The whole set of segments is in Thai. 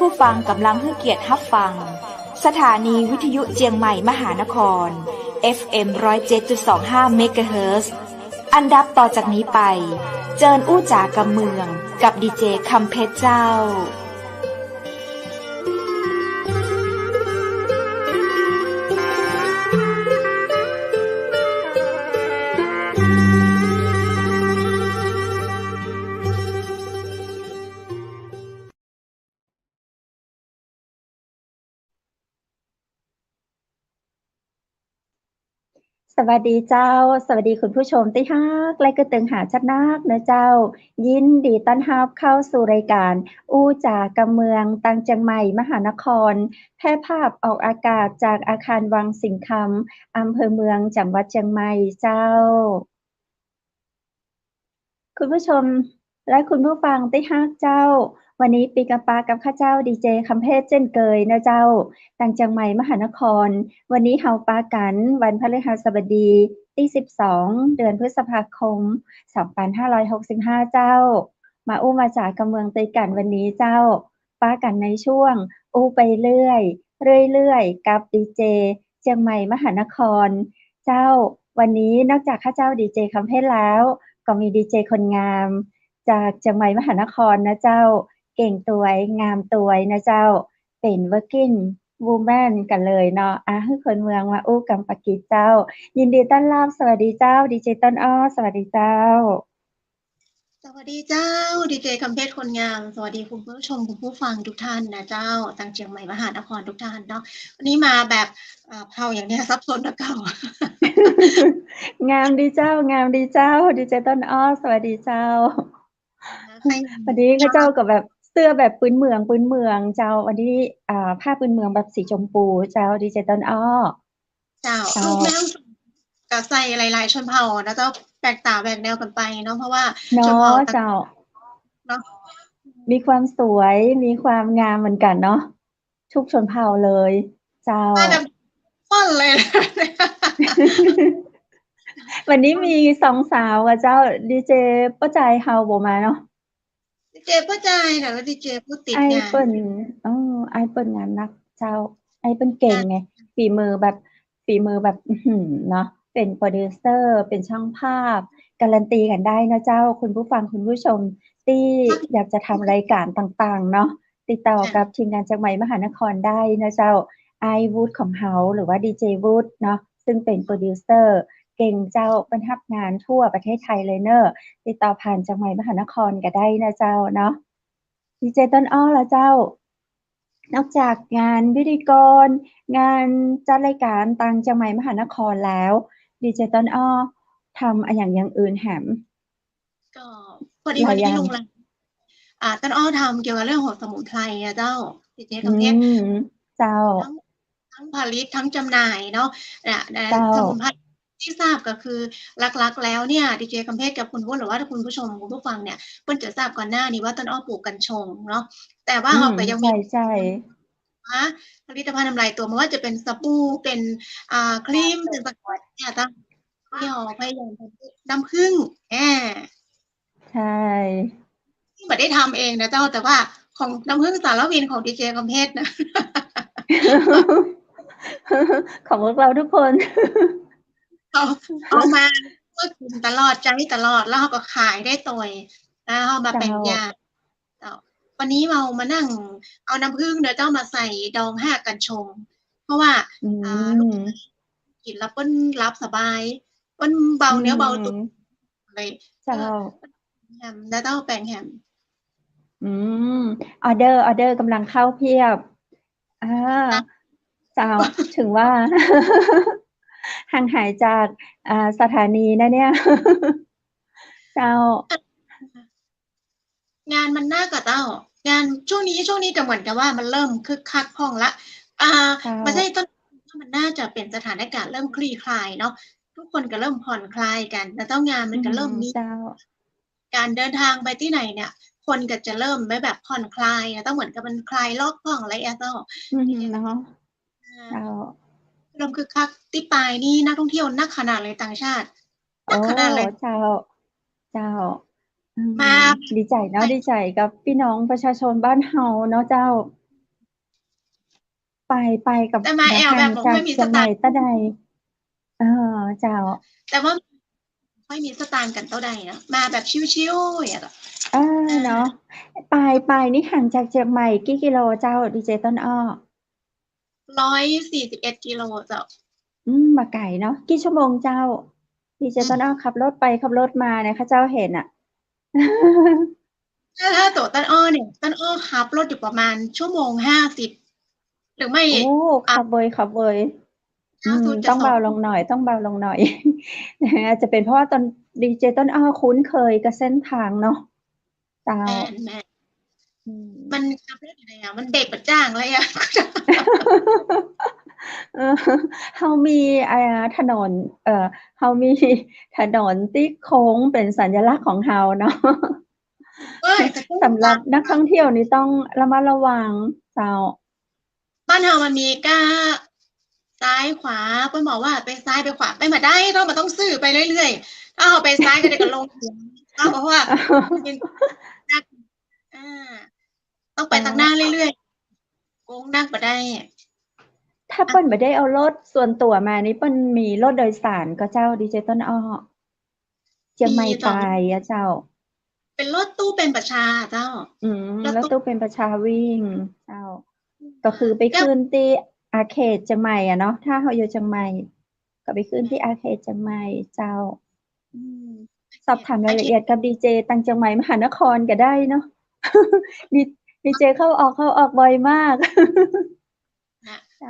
ผู้ฟังกำลังให้เกียรติรับฟังสถานีวิทยุเจียงใหม่มหานคร FM 107.25 เมกะเฮิรตซ์อันดับต่อจากนี้ไปเจิญอู้จ๋ากำเมืองกับดีเจคำเพชรเจ้าสวัสดีเจ้าสวัสดีคุณผู้ชมที่ฮักและก็ตึงหาชัดนักนะเจ้ายินดีต้อนรับเข้าสู่รายการอู้จ๋ากำเมืองตังเจียงใหม่มหานครแพร่ภาพออกอากาศจากอาคารวังสิงห์คำอำเภอเมืองจังหวัดเชียงใหม่เจ้าคุณผู้ชมและคุณผู้ฟังที่ฮักเจ้าวันนี้ปีกับปากับข้าเจ้าดีเจคำเพชรเช่นเคยนะเจ้าตังเชียงใหม่มหานครวันนี้เฮาปากันวันพฤหัสบดีที่12เดือนพฤษภาคม2565เจ้ามาอู้มาจากกำเมืองตีกันวันนี้เจ้าปากันในช่วงอู้ไปเรื่อยกับดีเจเชียงใหม่มหานครเจ้าวันนี้นอกจากข้าเจ้าดีเจคำเพชรแล้วก็มีดีเจคนงามจากเชียงใหม่มหานครนะเจ้าเก่งตัวยงามตัวยนะเจ้าเป็น working woman กันเลยเนาะให้คนเมืองมาอู้กำปะกิจเจ้ายินดีต้อนรับสวัสดีเจ้าดีเจต้นอ้อสวัสดีเจ้าสวัสดีเจ้าดีเจคำเพชรคนงามสวัสดีคุณผู้ชมคุณผู้ฟังทุกท่านนะเจ้าตังเชียงใหม่มหานครทุกท่านเนาะวันนี้มาแบบเผาอย่างเนี้ยซับซ้อนนะเก่า งามดีเจ้างามดีเจ้าดีเจต้นอ้อสวัสดีเจ้าวันนี้ข้าเจ้ากับแบบเสื้อแบบปืนเมืองเจ้าวันนี้ผ้าปืนเมืองแบบสีชมพูเจ้าดีเจต้นอ้อเจ้าลูกแม่กับใส่หลายๆชนเผ่านะเจ้าแปลกตาแปลกแนวกันไปเนาะเพราะว่าชนเผ่าเจ้าเนาะมีความสวยมีความงามเหมือนกันเนาะทุกชนเผ่าเลยเจ้าฟันเลย วันนี้มีสองสาวกับเจ้าดีเจป้าใจเฮาบ่มาเนาะดีเจผู้ใจแต่ว่าดีเจผู้ติดไอ้งานเปิ้นไอ้เปิ้นงานนักเจ้าไอ้เปิ้นเก่งไงฝีมือแบบเนาะเป็นโปรดิวเซอร์เป็นช่างภาพการันตีกันได้นะเจ้าคุณผู้ฟังคุณผู้ชมที่อยากจะทำรายการต่างๆเนาะติดต่อกับทีมงานจากใหม่มหานครได้นะเจ้าไอวูดของเฮาหรือว่าดีเจวูดเนาะซึ่งเป็นโปรดิวเซอร์เก่งเจ้าเป็นรับงานทั่วประเทศไทยเลยเนอะติดต่อผ่านจากใหม่มหานครก็ได้นะเจ้าเนาะดีเจต้นอ้อแล้วเจ้านอกจากงานพิธีกรงานจัดรายการตังจังใหม่มหานครแล้วดีเจต้นอ้อทำอย่างอื่นแหมก็พอดีวันนี้ลุงรังต้นอ้อทำเกี่ยวกับเรื่องของสมุนไพรอะเจ้าดีเจคำเพชรเจ้าทั้งผลิตทั้งจำหน่ายเนาะสมุนไพรที่ทราบก็คือหลักๆแล้วเนี่ยดีเจคำเพชรกับคุณวุฒิหรือว่าคุณผู้ชมคุณผู้ฟังเนี่ยเพิ่นจะทราบก่อนหน้านี้ว่าต้นอ้อปลูกกัญชงเนาะแต่ว่าเราก็ยังมีผลิตภัณฑ์ทำลายตัวไม่ว่าจะเป็นสบู่เป็นครีมเป็นสกัดเนี่ยตั้งที่เราพยายามน้ำผึ้งใช่ที่ไม่ได้ทำเองนะเจ้าแต่ว่าของน้ำผึ้งสารวินของดีเจคำเพชรนะของพวกเราทุกคนเอามาก็กินตลอดใจตลอดแล้วเขาก็ขายได้ตัวแล้วเขามาเป็นยาวันนี้เรามานั่งเอาน้ำผึ้งเดี๋ยวเจ้ามาใส่ดองห้ากันชงเพราะว่าลูกกินแล้วเปิ้นรับสบายเปิ้นเบาเนื้อเบาตัวเลยเจ้าแฮมแล้วเจ้าแปลงแฮมออเดอร์กำลังเข้าเพียบเจ้าถึงว่าห่างหายจากสถานีนะเนี่ยเจ้างานมันน่ากับเจ้างานช่วงนี้จะเหมือนกับว่ามันเริ่มคึกคักพองละไม่ใช่ต้นมันน่าจะเป็นสถานการณ์เริ่มคลี่คลายเนาะทุกคนก็เริ่มผ่อนคลายกันแล้วเจ้างานมันก็เริ่มมีการเดินทางไปที่ไหนเนี่ยคนก็จะเริ่มไม่แบบผ่อนคลายต้องเหมือนกับมันคลายล็อกห้องอะไรเจ้าเนาะเริ่มคึกคักที่ปลายนี่นักท่องเที่ยวนักขนาดเลยต่างชาตินักขนาดเลยเจ้ามาดีใจเนาะดีใจกับพี่น้องประชาชนบ้านเฮาเนาะเจ้า ไปกับ แต่มาแอลแบบบอก จาก ไม่มี เชี ส ยงให ตา ม่ งค์ ตะใดเจ้า แต่ว่าไม่มีสตางค์กันเท่าใดนะมาแบบชิวๆอย่างเงี้ย เนาะไปนี่ห่างจากเชียงใหม่กี่กิโลเจ้าดีเจต้นอ้อ 141 กิโลเจ้า มาไกลเนาะกี่ชั่วโมงเจ้าดีเจต้นอ้อขับรถไปขับรถมาเนี่ยข้าเจ้าเห็นอ่ะ ถ้าตัวต้นอ้อเนี่ยต้นอ้อขับรถอยู่ประมาณชั่วโมง50หรือไม่ โอ้ขับเบยต้องเบาลงหน่อย อาจจะเป็นเพราะว่าตอนดีเจต้นอ้อคุ้นเคยกับเส้นทางเนาะเจ้า แม่มันขับรถอยู่ไหนอ่ะมันเด็กประจ้างเลยอ่ะ เฮามีถนนเฮามีถนนที่โค้งเป็นสัญลักษณ์ของเฮาเนาะ สำหรับนักท่องเที่ยวนี่ต้องระมัดระวังเจ้า บ้านเฮามันมีก้าซ้ายขวาเพิ่นบอกว่าไปซ้ายไปขวาไปมาได้ต้องซื้อไปเรื่อยๆถ้าเอาไปซ้ายก็ได้ก็ลงเพราะว่าต้องไปทางหน้าเรื่อยๆโค้งนักบ่ได้ ถ้าเปิ้นบ่ได้เอารถส่วนตัวมานี่เปิ้นมีรถโดยสารก็เจ้าดีเจต้นอ้อเชียงใหม่ไปอะเจ้า เป็นรถตู้เป็นประชาเจ้า รถตู้เป็นประชาวิ่งเจ้า ก็คือไปขึ้นที่อาเขตเชียงใหม่อะเนาะถ้าเฮาอยู่เชียงใหม่ก็ไปขึ้นที่อาเขตเชียงใหม่เจ้าสอบถามรายละเอียดกับดีเจตังเชียงใหม่มหานครก็ได้เนาะ ดีเจเข้าออกบ่อยมาก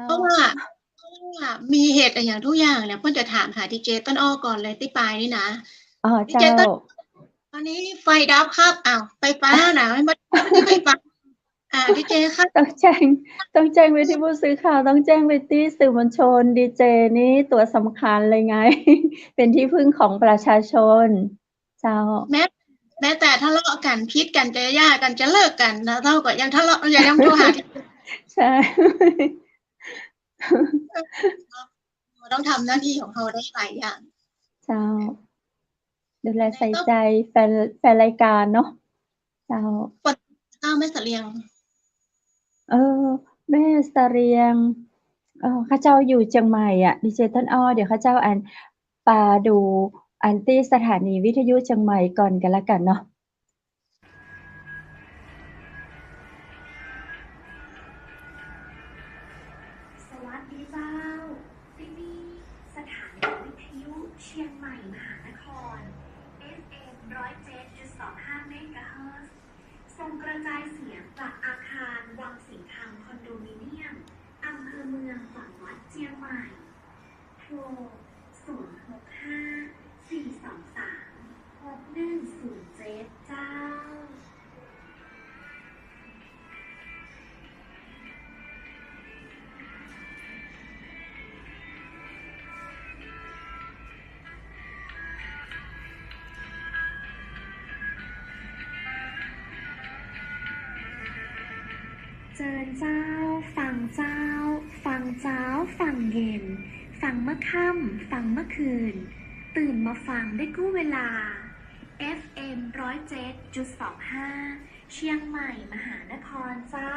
เพราะว่ามีเหตุอย่างทุกอย่างเนี่ยเพิ่นจะถามหาดีเจต้นอ้อก่อนเลยที่ปลายนี่นะดีเจต้นตอนนี้ไฟดับครับอ้าวไฟฟ้าน่ะไม่ไฟฟ้าดีเจครับต้องแจ้งไปที่ผู้สื่อข่าวต้องแจ้งไปที่สื่อมวลชนดีเจนี่ตัวสำคัญเลยไง เป็นที่พึ่งของประชาชนเจ้าแม้แต่ทะเลาะกันพิษกันจะหย่ากันจะเลิกกันนะเท่ากับยังทะเลาะยังโทรหาใช่เราต้องทำหน้าที่ของเขาได้หลายอย่างเจ้าดูแลใส่ใจแฟนรายการเนาะเจ้าแม่เสลียงแม่เสลียงข้าเจ้าอยู่เชียงใหม่อ่ะดีเจต้นอ้อเดี๋ยวข้าเจ้าปาดูที่สถานีวิทยุเชียงใหม่ก่อนกันละกันเนาะสวัสดีเจ้าที่นี่สถานีวิทยุเชียงใหม่มหานคร FM 107.25 เมกะเฮิรตซ์ส่งกระจายเสียงจากอาคารวังสิงห์ธรรมคอนโดมิเนียมอำเภอเมืองจังหวัดเชียงใหม่โทร065-423-6107 เจ้าเจริญเจ้าฟังเจ้าฟังเจ้าฟังเย็นฟังเมื่อค่ำฟังเมื่อคืนตื่นมาฟังได้กู้เวลา FM 107.25 เชียงใหม่มหานครเจ้า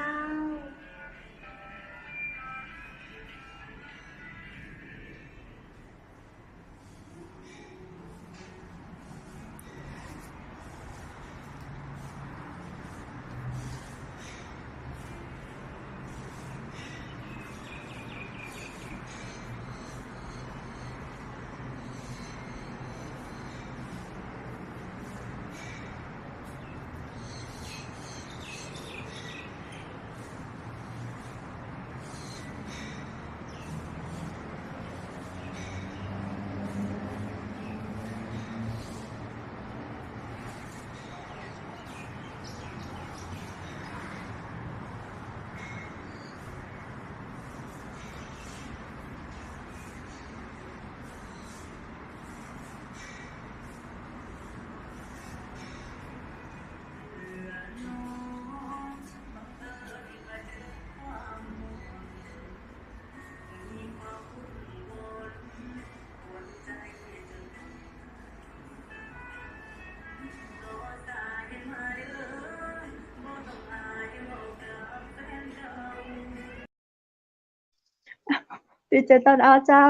ดีเจต้นอ้อเจ้า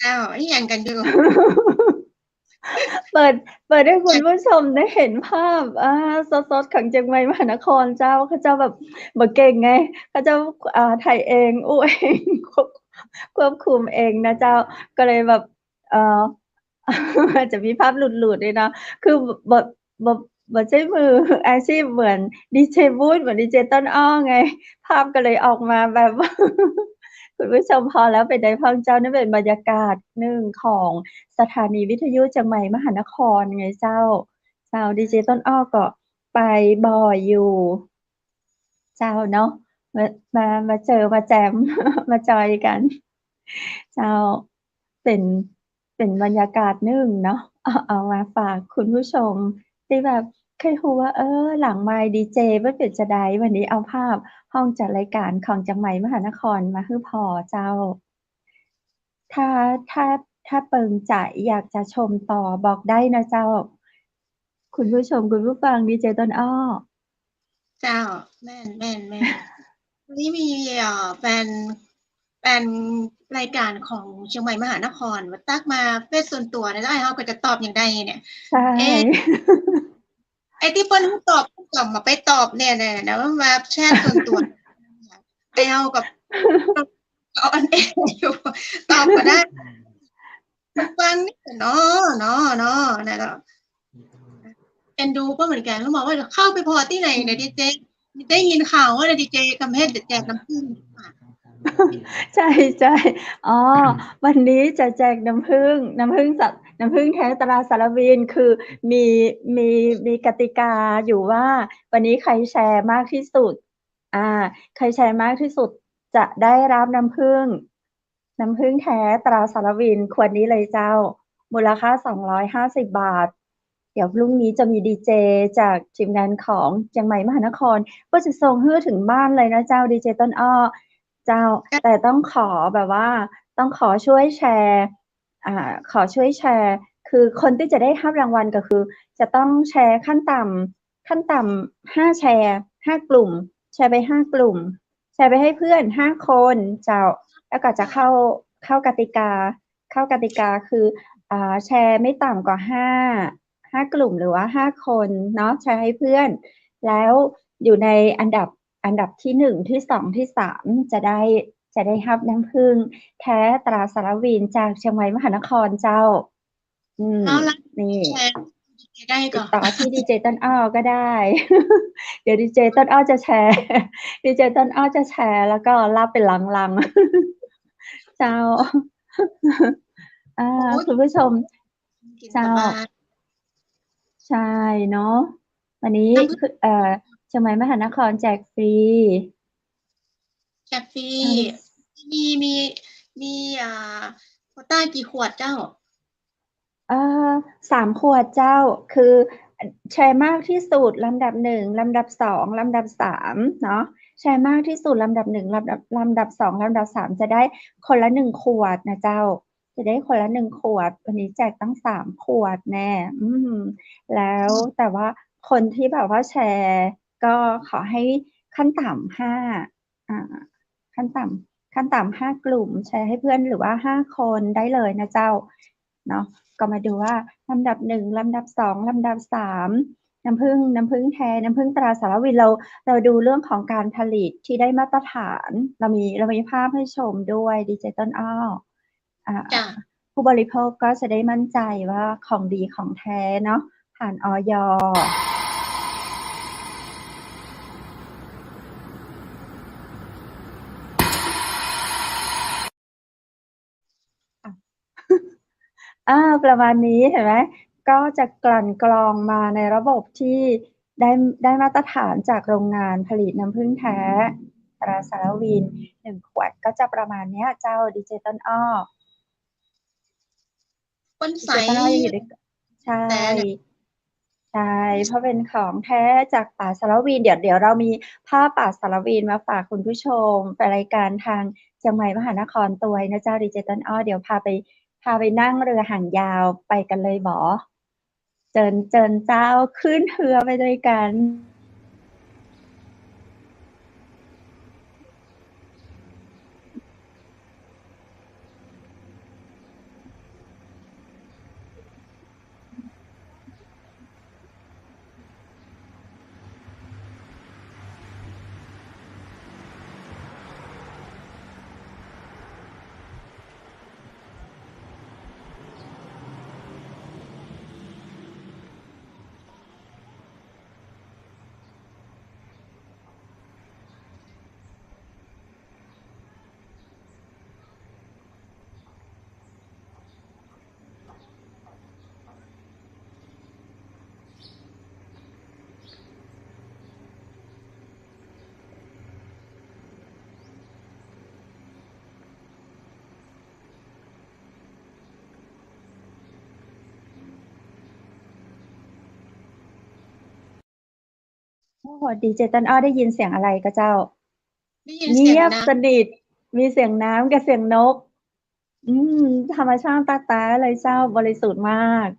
อ้าวนี่ยังกันอยู่ เปิดให้คุณผู้ชมได้เห็นภาพสดๆของเชียงใหม่มหานครเจ้าเขาเจ้าแบบบ่เก่งไงเขาเจ้าถ่ายเองอู้เองควบคุมเองนะเจ้าก็เลยแบบเอ่อ จะมีภาพหลุดๆด้วยเนาะคือบ่ใช่มืออาชีพเหมือนดีเจวูดเหมือนดีเจต้นอ้อไง ภาพก็เลยออกมาแบบ คุณผู้ชมพอแล้วเป็นไดฟังเจ้านั่นเป็นบรรยากาศหนึ่งของสถานีวิทยุเชียงใหม่มหานครไงเจ้าดีเจต้นอ้อก็ไปบ่อยอยู่ เจ้าเนาะมาเจอมาแจม มาจอยกัน เจ้าเป็นบรรยากาศหนึ่งเนาะเอามาฝากคุณผู้ชมที่แบบเคยรู้ว่าหลังไมค์ดีเจเพิ่นเป็นจะใดวันนี้เอาภาพห้องจัดรายการของจังไหมมหานครมาให้พอเจ้า ถ้าถ้าถ้าเปิงใจอยากจะชมต่อบอกได้นะเจ้า คุณผู้ชมคุณผู้ฟังดีเจต้นอ้อ เจ้าแม่นวันนี้มีแฟนรายการของเชียงใหม่มหานครมาตักมาเฟซส่วนตัวนะแล้วไอ้เฮาก็จะตอบอย่างใดเนี่ย ใช่ ไอ้ที่เปิ้นตอบกลับมาไปตอบเนี่ยนะว่ามาแชทส่วนตัวไอ้เฮากับออนแอร์อยู่ตอบก็ได้ฟังนี่เนาะนะก็เอ็นดูก็เหมือนกันแล้วบอกว่าเข้าไปพอที่ไหนเนี่ยดีเจได้ยินข่าวว่าดีเจกำแพงจะแจกน้ำผึ้ง ใช่ๆอ๋อวันนี้จะแจกน้ำผึ้งน้ำผึ้งแท้ตราสารวินคือมีกติกาอยู่ว่าวันนี้ใครแชร์มากที่สุดใครแชร์มากที่สุดจะได้รับน้ำผึ้งแท้ตราสารวินขวดนี้เลยเจ้ามูลค่า250 บาทเดี๋ยวพรุ่งนี้จะมีดีเจจากทีมงานของเชียงใหม่มหานครก็จะส่งให้ถึงบ้านเลยนะเจ้าดีเจต้นอ้อ เจ้าแต่ต้องขอแบบว่าต้องขอช่วยแชร์ขอช่วยแชร์คือคนที่จะได้รับรางวัลก็คือจะต้องแชร์ขั้นต่ำ5แชร์5กลุ่มแชร์ไป5กลุ่มแชร์ไปให้เพื่อน5คนเจ้าแล้วก็จะเข้ากติกาคือแชร์ไม่ต่ำกว่า5กลุ่มหรือว่า5คนเนาะแชร์ให้เพื่อนแล้วอยู่ในอันดับที่1ที่2ที่3จะได้รับน้ำผึ้งแท้ตราสารวินจากเชียงใหม่มหานครเจ้าเอาละ นี่ แชร์ได้ ติ ก่ ด อน ต่อที่ดีเจต้นอ้อก็ได้ เดี๋ยวดีเจต้นอ้อจะแชร์ ดีเจต้นอ้อจะแชร์แล้วก็รับเป็นลังๆ เจ้า โอ้ย คุณผู้ชม กินส เจ้า บาย ใช่เนาะวันนี้ น้ำผึ้ง เชียงใหม่มหานครแจกฟรี แจกฟรี ใช่ มีโควต้ากี่ขวดเจ้า 3 ขวดเจ้า คือแชร์มากที่สุดลำดับ1ลำดับ2ลำดับ3เนาะแชร์มากที่สุดลำดับ1ลำดับ2ลำดับ3จะได้คนละ1ขวดนะเจ้า จะได้คนละ1ขวด วันนี้แจกตั้ง3ขวดแน่แล้วแต่ว่าคนที่แบบว่าแชร์ก็ขอให้ขั้นต่ำขั้นต่ำ5กลุ่มแชร์ให้เพื่อนหรือว่า5คนได้เลยนะเจ้าเนาะก็มาดูว่าลำดับ1ลำดับ2ลำดับ3น้ำผึ้งแท้น้ำผึ้งตราสารวินเราดูเรื่องของการผลิตที่ได้มาตรฐานเรามีภาพให้ชมด้วยดีเจต้นอ้อจ้ะ ผู้บริโภคก็จะได้มั่นใจว่าของดีของแท้เนาะผ่านอย ประมาณนี้เห็นไหมก็จะกลั่นกรองมาในระบบที่ได้มาตรฐานจากโรงงานผลิตน้ำผึ้งแท้ตราสารวิน1ขวดก็จะประมาณเนี้ยเจ้าดีเจต้นอ้อ ป้น ดี ใส เจต้นอ้อยังอยู่ด้วยใช่ แต่เนี่ย ใช่เพราะเป็นของแท้จากป่าสารวินเดี๋ยวเรามีภาพป่าสารวินมาฝากคุณผู้ชมเป็นรายการทางเชียงใหม่มหานครตัวยนะเจ้าดีเจต้นอ้อเดี๋ยวพาไปนั่งเรือหางยาวไปกันเลยบอเจิญเจ้าขึ้นเรือไปด้วยกัน โอ้ดีเจต้นอ้อได้ยินเสียงอะไรก็เจ้า ได้ยินเสีเงียบยงน้สนิทมีเสียงน้ำกับเสียงนก อืมธรรมชาติตาๆเลยเจ้าบริสุทธิ์มาก ำ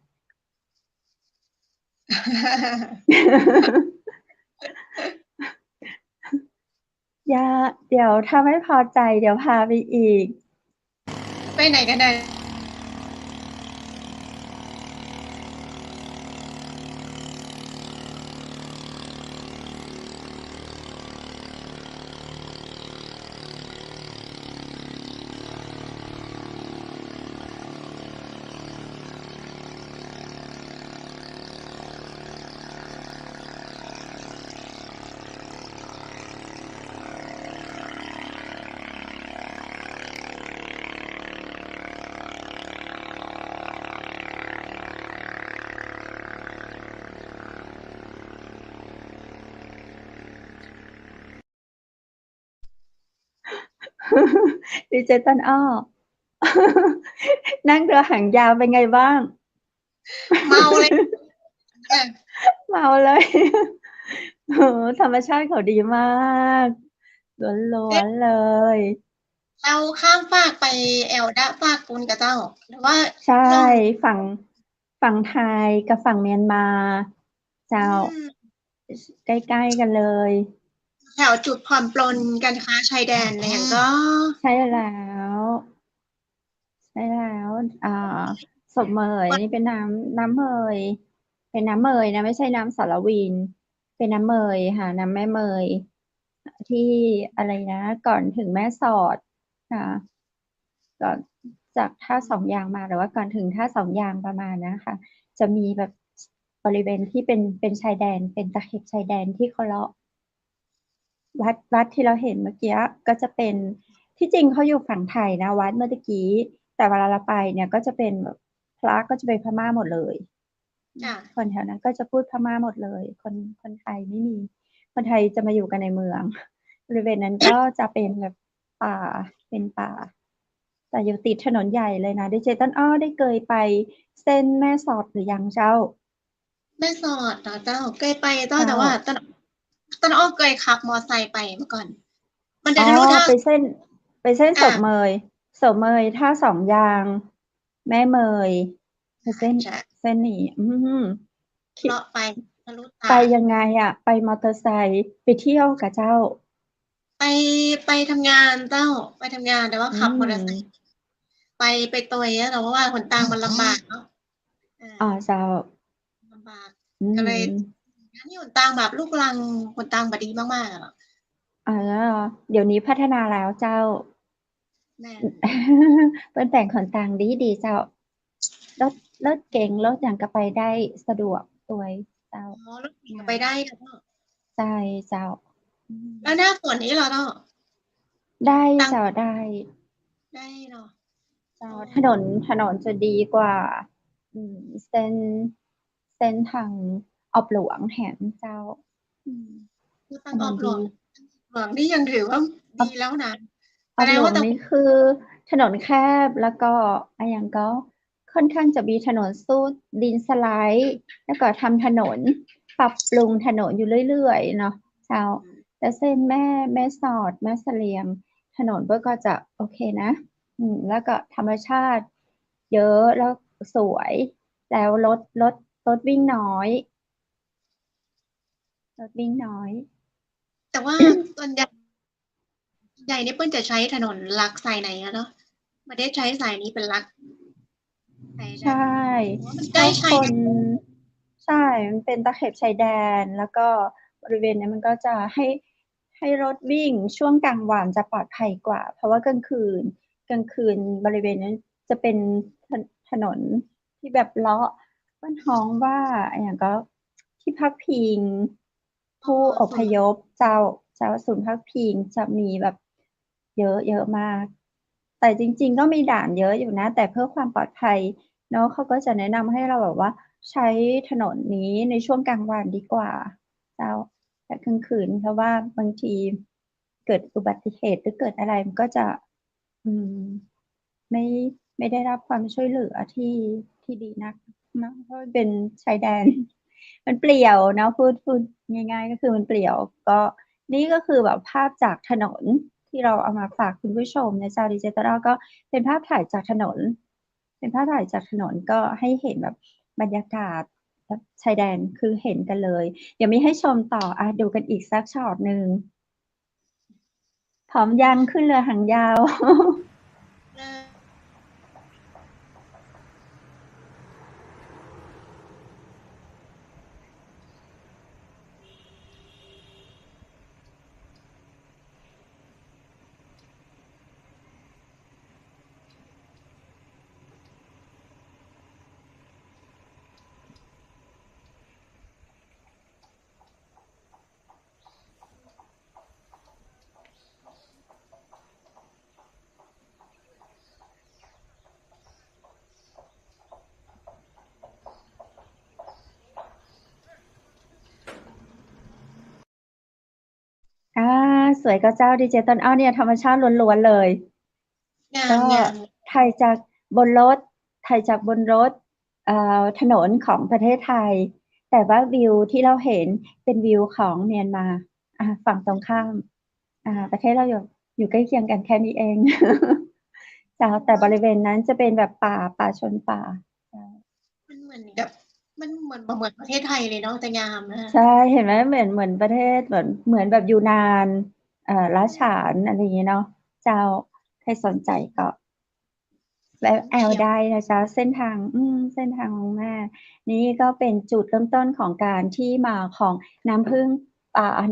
อย่าเดี๋ยวถ้าไม่พอใจเดี๋ยวพาไปอีก ไปไหนกันได้ดีเจต้นอ้อ นั่งเรือหางยาวเป็นไงบ้าง เมาเลยเออ เมาเลย โอ้ธรรมชาติเขาดีมากล้วนๆเลย เราข้ามฟากไปแอลดะฟากปูนกับเจ้า หรือว่า ใช่ ล่อง ฝั่งไทยกับฝั่งเมียนมา เจ้า อืม ใกล้ๆกันเลย แถวจุดผ่อนปลนการค้าชายแดนอะไรอย่างก็ ใช่แล้วใช่แล้วศพเมยนี่เป็นน้ำเมย เป็นน้ำเมยนะไม่ใช่น้ำสารวิน เป็นน้ำเมยค่ะน้ำแม่เมย ที่อะไรนะก่อนถึงแม่สอดค่ะก่อนจากท่าสองยางมาหรือว่าก่อนถึงท่าสองยางประมาณนะคะจะมีแบบบริเวณที่เป็นชายแดน เป็นตะเข็บชายแดนที่เขาเลาะ วัดที่เราเห็นเมื่อกี้ก็จะเป็นที่จริงเขาอยู่ฝั่งไทยนะวัดเมื่อตะกี้ แต่เวลาเราไปเนี่ยก็จะเป็นแบบพระก็จะเป็นพม่าหมดเลย จ้ะ คนแถวนั้นก็จะพูดพม่าหมดเลย คนไทยไม่มี คนไทยจะมาอยู่กันในเมือง บริเวณนั้นก็จะเป็นแบบป่าเป็นป่า แต่อยู่ติดถนนใหญ่เลยนะดิเจต้นอ้อได้เคยไปเส้นแม่สอดหรือยังเจ้า แม่สอดเหรอเจ้าเคยไปเจ้า เจ้า แต่ว่าตอนอ้อเคยขับมอไซค์ไปเมื่อก่อน มันจะ อ๋อ รู้ท่า ไปเส้นศ อ่ะ พเมยศพเมยท่าสองยาง แม่เมยไปเส้น ใช่ เส้นนี้คิด เลาะไปทะลุ ไป ตา ยังไงอะไปมอเตอร์ไซค์ไปเที่ยวกับเจ้า ไปทำงานเจ้า ไปทำงานแต่ว่า อื ขับมอ ม เตอร์ไซค์ไปตัวเนี้ยแต่ว่าหนทางมันลำบากเนาะ อ๋อเจ้า ลำบาก อื ก็เลย ม นี่หนทางแบบลูกรังหนทางบ่ดีมากๆอะเนาะ เดี๋ยวนี้พัฒนาแล้วเจ้า แม่น เปิ้นแต่งขนต่างดีเจ้ารถเก๋งรถหยังก็ไปได้สะดวกสวยเจ้า อ๋อรถเก๋งก็ไปได้ค่ะเนาะ ใช่เจ้า แล้วหน้าฝนนี้เหรอเนาะ ได้ ต่าง เจ้าได้ ได้เนาะ เจ้า อ๋อ ถนนจะดีกว่า เส้นทางออบหลวงแถมเจ้า คือ ถ ทาง น ออน บหล ดี วง หลวงนี่ยังถือว่า ออ ดีแล้วนะ ออบ แสด ห ง ลว ว่าง แต่ นี่คือถนนแคบแล้วก็อะหยังก็ค่อนข้างจะมีถนนสู้ดินสไลด์ แล้วก็ทำถนน ปรับปรุงถนนอยู่เรื่อยๆ เนาะเจ้า แต่เส้นแม่สอด แม่เสลียง ถนนเปิ้นก็จะโอเคนะ แล้วก็ธรรมชาติเยอะแล้วสวย แล้วรถวิ่งน้อย รถวิ่งน้อย แต่ว่า ส่วนใหญ่ นี่เปิ้นจะใช้ถนนหลักสายไหนอะเนาะ บ่ได้ใช้สายนี้เป็นหลัก สาย ใช่ เพราะว่ามันใกล้ ถ้า ชา ค ยแด น น ใช่ มันเป็นตะเข็บชายแดน แล้วก็บริเวณนั้นมันก็จะให้รถวิ่งช่วงกลางวันจะปลอดภัยกว่า เพราะว่ากลางคืนบริเวณนั้นจะเป็นถนนที่แบบเลาะ เปิ้นฮ้องว่าอะหยังก็ที่พักพิง ผู้อพยพเจ้าศูนย์พักพิงจะมีแบบเยอะมาก แต่จริงๆก็มีด่านเยอะอยู่นะ แต่เพื่อความปลอดภัยเนาะเขาก็จะแนะนำให้เราแบบว่าใช้ถนนนี้ในช่วงกลางวันดีกว่าเจ้า แต่กลางคืนเพราะว่าบางทีเกิดอุบัติเหตุหรือเกิดอะไรมันก็จะ ไม่ได้รับความช่วยเหลือที่ดีนักเนาะเพราะมันเป็นชายแดน มันเปลี่ยวเนาะพูดง่ายๆก็คือมันเปลี่ยวก็นี่ก็คือแบบภาพจากถนนที่เราเอามาฝากคุณผู้ชมในซาวดิจิทัลก็เป็นภาพถ่ายจากถนน เป็นภาพถ่ายจากถนนก็ให้เห็นแบบบรรยากาศชายแดนคือเห็นกันเลยเดี๋ยวมีให้ชมต่อดูกันอีกสักช็อตหนึ่งพร้อมยังขึ้นเรือหางยาว สวยก็เจ้าดีเจต้นอ้อเนี่ยธรรมชาติล้วนๆเลยก็ถ่ายจากบนรถถนนของประเทศไทยแต่ว่าวิวที่เราเห็นเป็นวิวของเมียนมาฝั่งตรงข้ามประเทศเราอยู่ใกล้เคียงกันแค่นี้เอง แต่บริเวณนั้นจะเป็นแบบป่าชนป่ามันเหมือนประเทศไทยเลยเนาะแต่งามนะใช่เห็นไหมเหมือนประเทศเหมือนแบบยูนานล้านฉานอะไรอย่างเงี้ยเนาะเจ้าใครสนใจก็แอลได้นะจ๊ะเส้นทางของแม่นี่ก็เป็นจุดเริ่มต้นของการที่มาของน้ำผึ้ง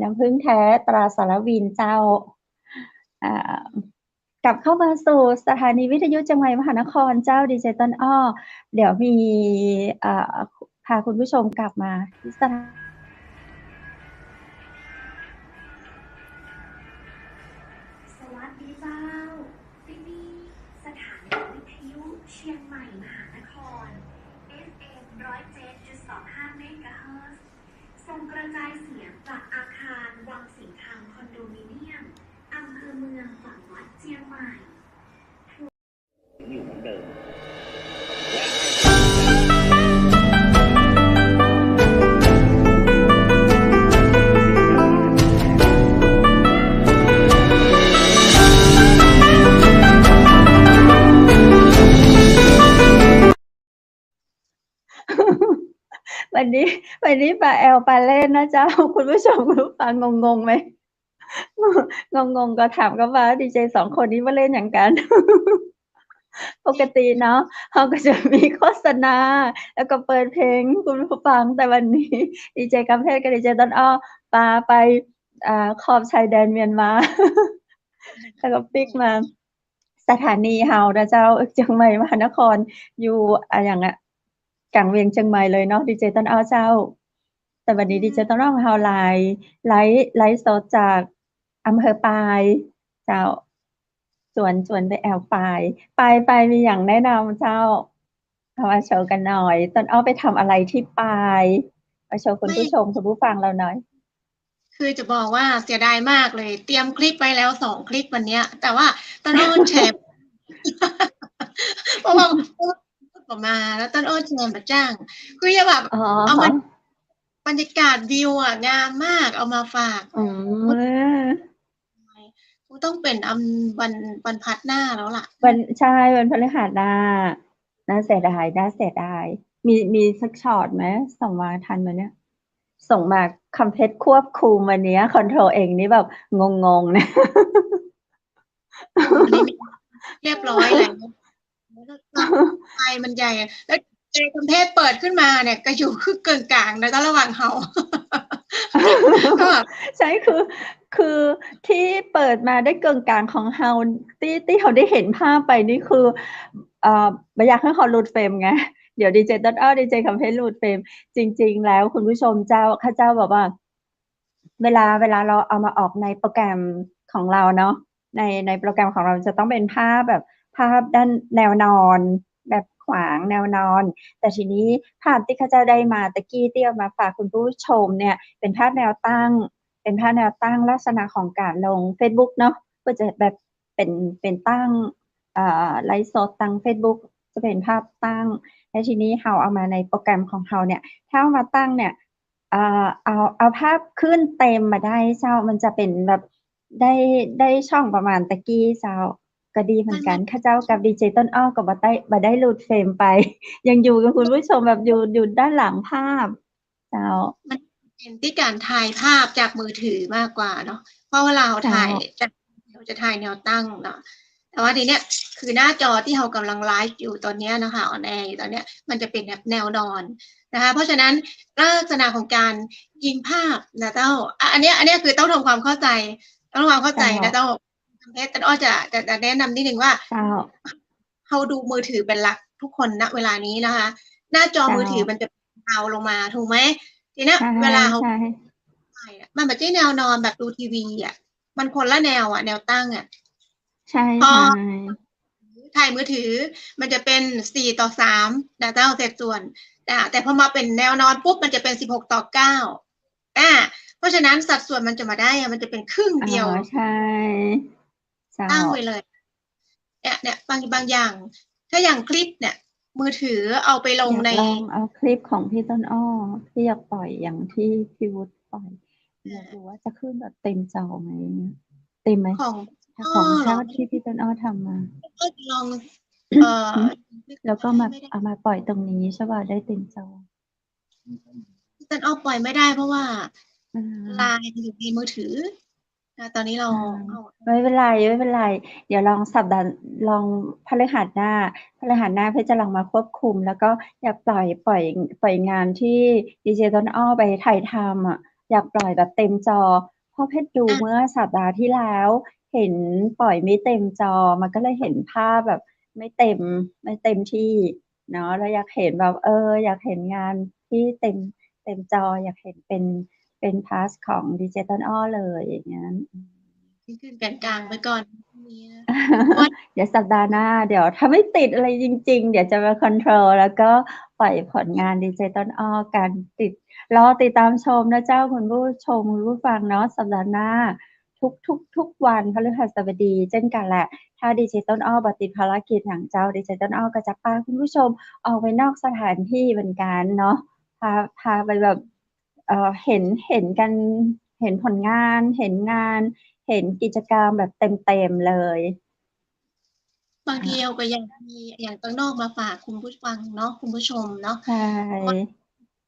น้ำผึ้งแท้ตราสารวินเจ้ากลับเข้ามาสู่สถานีวิทยุจังหวัดมหานครเจ้าดีเจต้นอ้อเดี๋ยวมีพาคุณผู้ชมกลับมาที่สถานีสวัสดีเจ้าที่นี่สถานีวิทยุเชียงใหม่มหานคร FM 107.25 เมกะเฮิรตซ์ส่งกระจายเสียงจากอาคารวังสิงห์ธรรมคอนโดมิเนียมอำเภอเมืองจังหวัดเชียงใหม่อยู่เหมือนเดิมวันนี้ปาแอลปาเล่นนะเจ้าคุณผู้ชมคุณผู้ฟังงงไหมงงก็ถามกันว่าดีเจ2 คนนี้มาเล่นอย่างกัน ปกติเนาะเขาก็จะมีโฆษณาแล้วก็เปิดเพลงคุณผู้ฟังแต่วันนี้ดีเจกำเพชรกับดีเจต้นอ้อปาไปขอบชายแดนเมียนมาแล้วก็ปิกมาสถานีเฮานะเจ้าเชียงใหม่มหานครอยู่อย่างกลางเวียงเชียงใหม่เลยเนาะดีเจต้นอ้อเจ้าแต่วันนี้ดีเจต้นอ้อเฮาไลฟ์สดจากอำเภอปายเจ้าสวนไปแอลปายมีอย่างแนะนำเจ้าเอามาโชว์กันหน่อยต้นอ้อไปทำอะไรที่ปายมาโชว์คุณผู้ชมคุณผู้ฟังเราหน่อยคือจะบอกว่าเสียดายมากเลยเตรียมคลิปไว้แล้ว2 คลิปวันนี้แต่ว่าต้นอ้อแชร์เพราะว่าออกมาแล้วต้นอ้อแชร์มาจ้างคือจะแบบเอามาบรรยากาศวิวงามมากเอามาฝากต้องเป็นวันพัดหน้าแล้วล่ะใช่วันพฤหัสหน้าน่าเสียดายมีสักช็อตไหมส่งมาทันไหมเนี่ยส่งมาคำเพชรควบคุมวันนี้คอนโทรลเองนี่แบบงงๆนะเรียบร้อยแล้วไฟมันใหญ่แล้วเจคำเพชรเปิดขึ้นมาเนี่ยก็อยู่คือเกินกลางนะระหว่างเฮาใช่คือที่เปิดมาได้เกินกลางของเฮาที่เขาได้เห็นภาพไปนี่คือไม่อยากให้เขาหลุดเฟรมไงเดี๋ยวดีเจต้นอ้อดีเจคำเพชรหลุดเฟรมจริงๆแล้วคุณผู้ชมข้าเจ้าบอกว่าเวลาเราเอามาออกในโปรแกรมของเราเนาะในโปรแกรมของเราจะต้องเป็นภาพแบบภาพด้านแนวนอนแบบขวางแนวนอนแต่ทีนี้ภาพที่ข้าเจ้าได้มาตะกี้ที่เอามาฝากคุณผู้ชมเนี่ยเป็นภาพแนวตั้งลักษณะของการลง Facebook เนาะก็จะแบบเป็นตั้งไลฟ์สดตั้ง Facebook จะเป็นภาพตั้งและทีนี้เราเอามาในโปรแกรมของเราเนี่ยถ้าเอามาตั้งเนี่ยเอาภาพขึ้นเต็มมาได้เจ้ามันจะเป็นแบบได้ช่องประมาณตะกี้เจ้าก็ดีเหมือนกันข้าเจ้ากับดีเจต้นอ้อกับบ่ได้หลุดเฟรมไป ยังอยู่กับคุณผู้ชมแบบอยู่ด้านหลังภาพเจ้า มันเป็นที่การถ่ายภาพจากมือถือมากกว่าเนาะเพราะเวลาเราถ่ายเราจะถ่ายแนวตั้งเนาะแต่ว่าทีเนี้ยคือหน้าจอที่เรากำลังไลฟ์อยู่ตอนเนี้ยนะคะออนแอร์อยู่ตอนเนี้ยมันจะเป็นแบบแนวนอนนะคะเพราะฉะนั้นลักษณะของการยิงภาพนะเจ้าอันเนี้ยคือต้องทำความเข้าใจนะเจ้าเพชรอ้อจะแนะนำนิดนึงว่าเราดูมือถือเป็นหลักทุกคนณเวลานี้นะคะ หน้าจอมือถือมันจะเบาลงมาถูกไหมทีนี้เวลาเขาถ่ายมันแบบที่แนวนอนแบบดูทีวีอ่ะมันคนละแนวอ่ะแนวตั้งอ่ะใช่พอถ่ายมือถือมันจะเป็น4:3นะเจ้าเศษส่วนแต่พอมาเป็นแนวนอนปุ๊บมันจะเป็น16:9เพราะฉะนั้นสัดส่วนมันจะมาได้มันจะเป็นครึ่งเดียวใช่ตั้งไว้เลยเนี่ยบางอย่างถ้าอย่างคลิปเนี่ยมือถือเอาไปลงในลองเอาคลิปของพี่ต้นอ้อที่อยากปล่อยอย่างที่พี่วุฒิปล่อยอยากรู้ว่าจะขึ้นแบบเต็มจอไหมเต็มไหมของที่พี่ต้นอ้อทำมาก็ลองแล้วก็มาเอามาปล่อยตรงนี้ใช่ป่ะได้เต็มจอพี่ต้นอ้อปล่อยไม่ได้เพราะว่าไลน์อยู่ในมือถือตอนนี้เราไม่เป็นไรเดี๋ยวลองสัปดาห์ลองพฤหัสหน้าเพื่อจะลองมาควบคุมแล้วก็อยากปล่อยงานที่ดีเจต้นอ้อไปถ่ายทำอ่ะอยากปล่อยแบบเต็มจอเพราะเพชรดูเมื่อสัปดาห์ที่แล้วเห็นปล่อยไม่เต็มจอมันก็เลยเห็นภาพแบบไม่เต็มที่เนาะแล้วอยากเห็นแบบอยากเห็นงานที่เต็มจออยากเห็นเป็นพาสของดิจิตอลอ้อเลยอย่างนั้นขึ้นกลางๆไปก่อนเดี๋ยวสัปดาห์หน้าเดี๋ยวถ้าไม่ติดอะไรจริงๆเดี๋ยวจะมาคอนโทรลแล้วก็ปล่อยผลงานดิจิตอลอ้อกันรอติดตามชมนะเจ้าคุณผู้ชมคุณผู้ฟังเนาะสัปดาห์หน้าทุกวันพฤหัสบดีเช่นกันแหละถ้าดิจิตอลอ้อติดภารกิจอย่างเจ้าดิจิตอลอ้อก็จะพาคุณผู้ชมออกไปนอกสถานที่เหมือนกันเนาะพาไปแบบเห็นกันเห็นผลงานเห็นงานเห็นกิจกรรมแบบเต็มเลยบางทีเราก็ยังมีอย่างข้างนอกมาฝากคุณผู้ฟังเนาะคุณผู้ชมเนาะใช่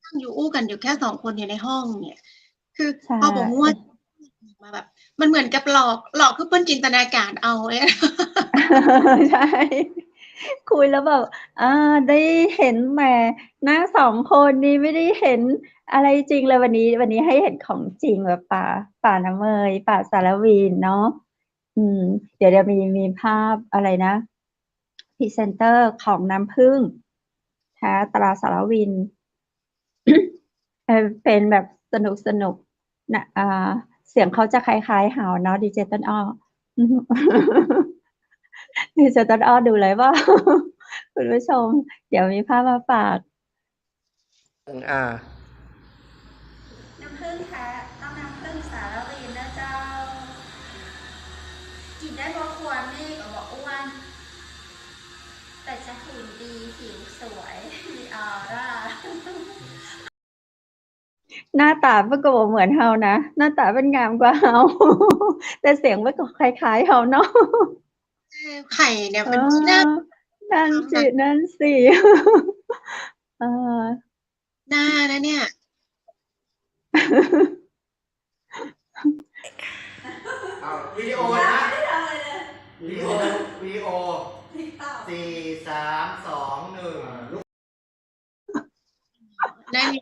นั่งอยู่อู้กันอยู่แค่2 คนอยู่ในห้องเนี่ยคือพอผมว่ามาแบบมันเหมือนกับหลอกคือเปิ้นจินตนาการเอาใช่คุยแล้วแบบได้เห็นแหมหน้า2 คนนี้ไม่ได้เห็นอะไรจริงเลยวันนี้ให้เห็นของจริงแบบป่าน้ำเมยป่าสารวีนเนาะเดี๋ยวมีภาพอะไรนะพรีเซนเตอร์ของน้ำผึ้งแท้ตราสารวินเป็นแบบสนุกนะเสียงเขาจะคล้ายๆเห่าเนาะดิเจต้นอ้อดิเจต้นอ้อดูเลยว่าคุณผู้ชมเดี๋ยวมีภาพมาฝากน้ำผึ้งค่ะต้องน้ำผึ้งสารวินนะเจ้ากินได้เพราะควรนี่ก็บอกอ้วนแต่จะหุ่นดีผิวสวยมีออร่าหน้าตามันก็บอกเหมือนเฮานะหน้าตาเป็นงามกว่าเฮาแต่เสียงมันก็คล้ายๆเฮาเนาะไข่เนี่ยเป็นหน้านั่นสิหน้านะเนี่ยวิดีโอนะวิดีโอ4 3 2 1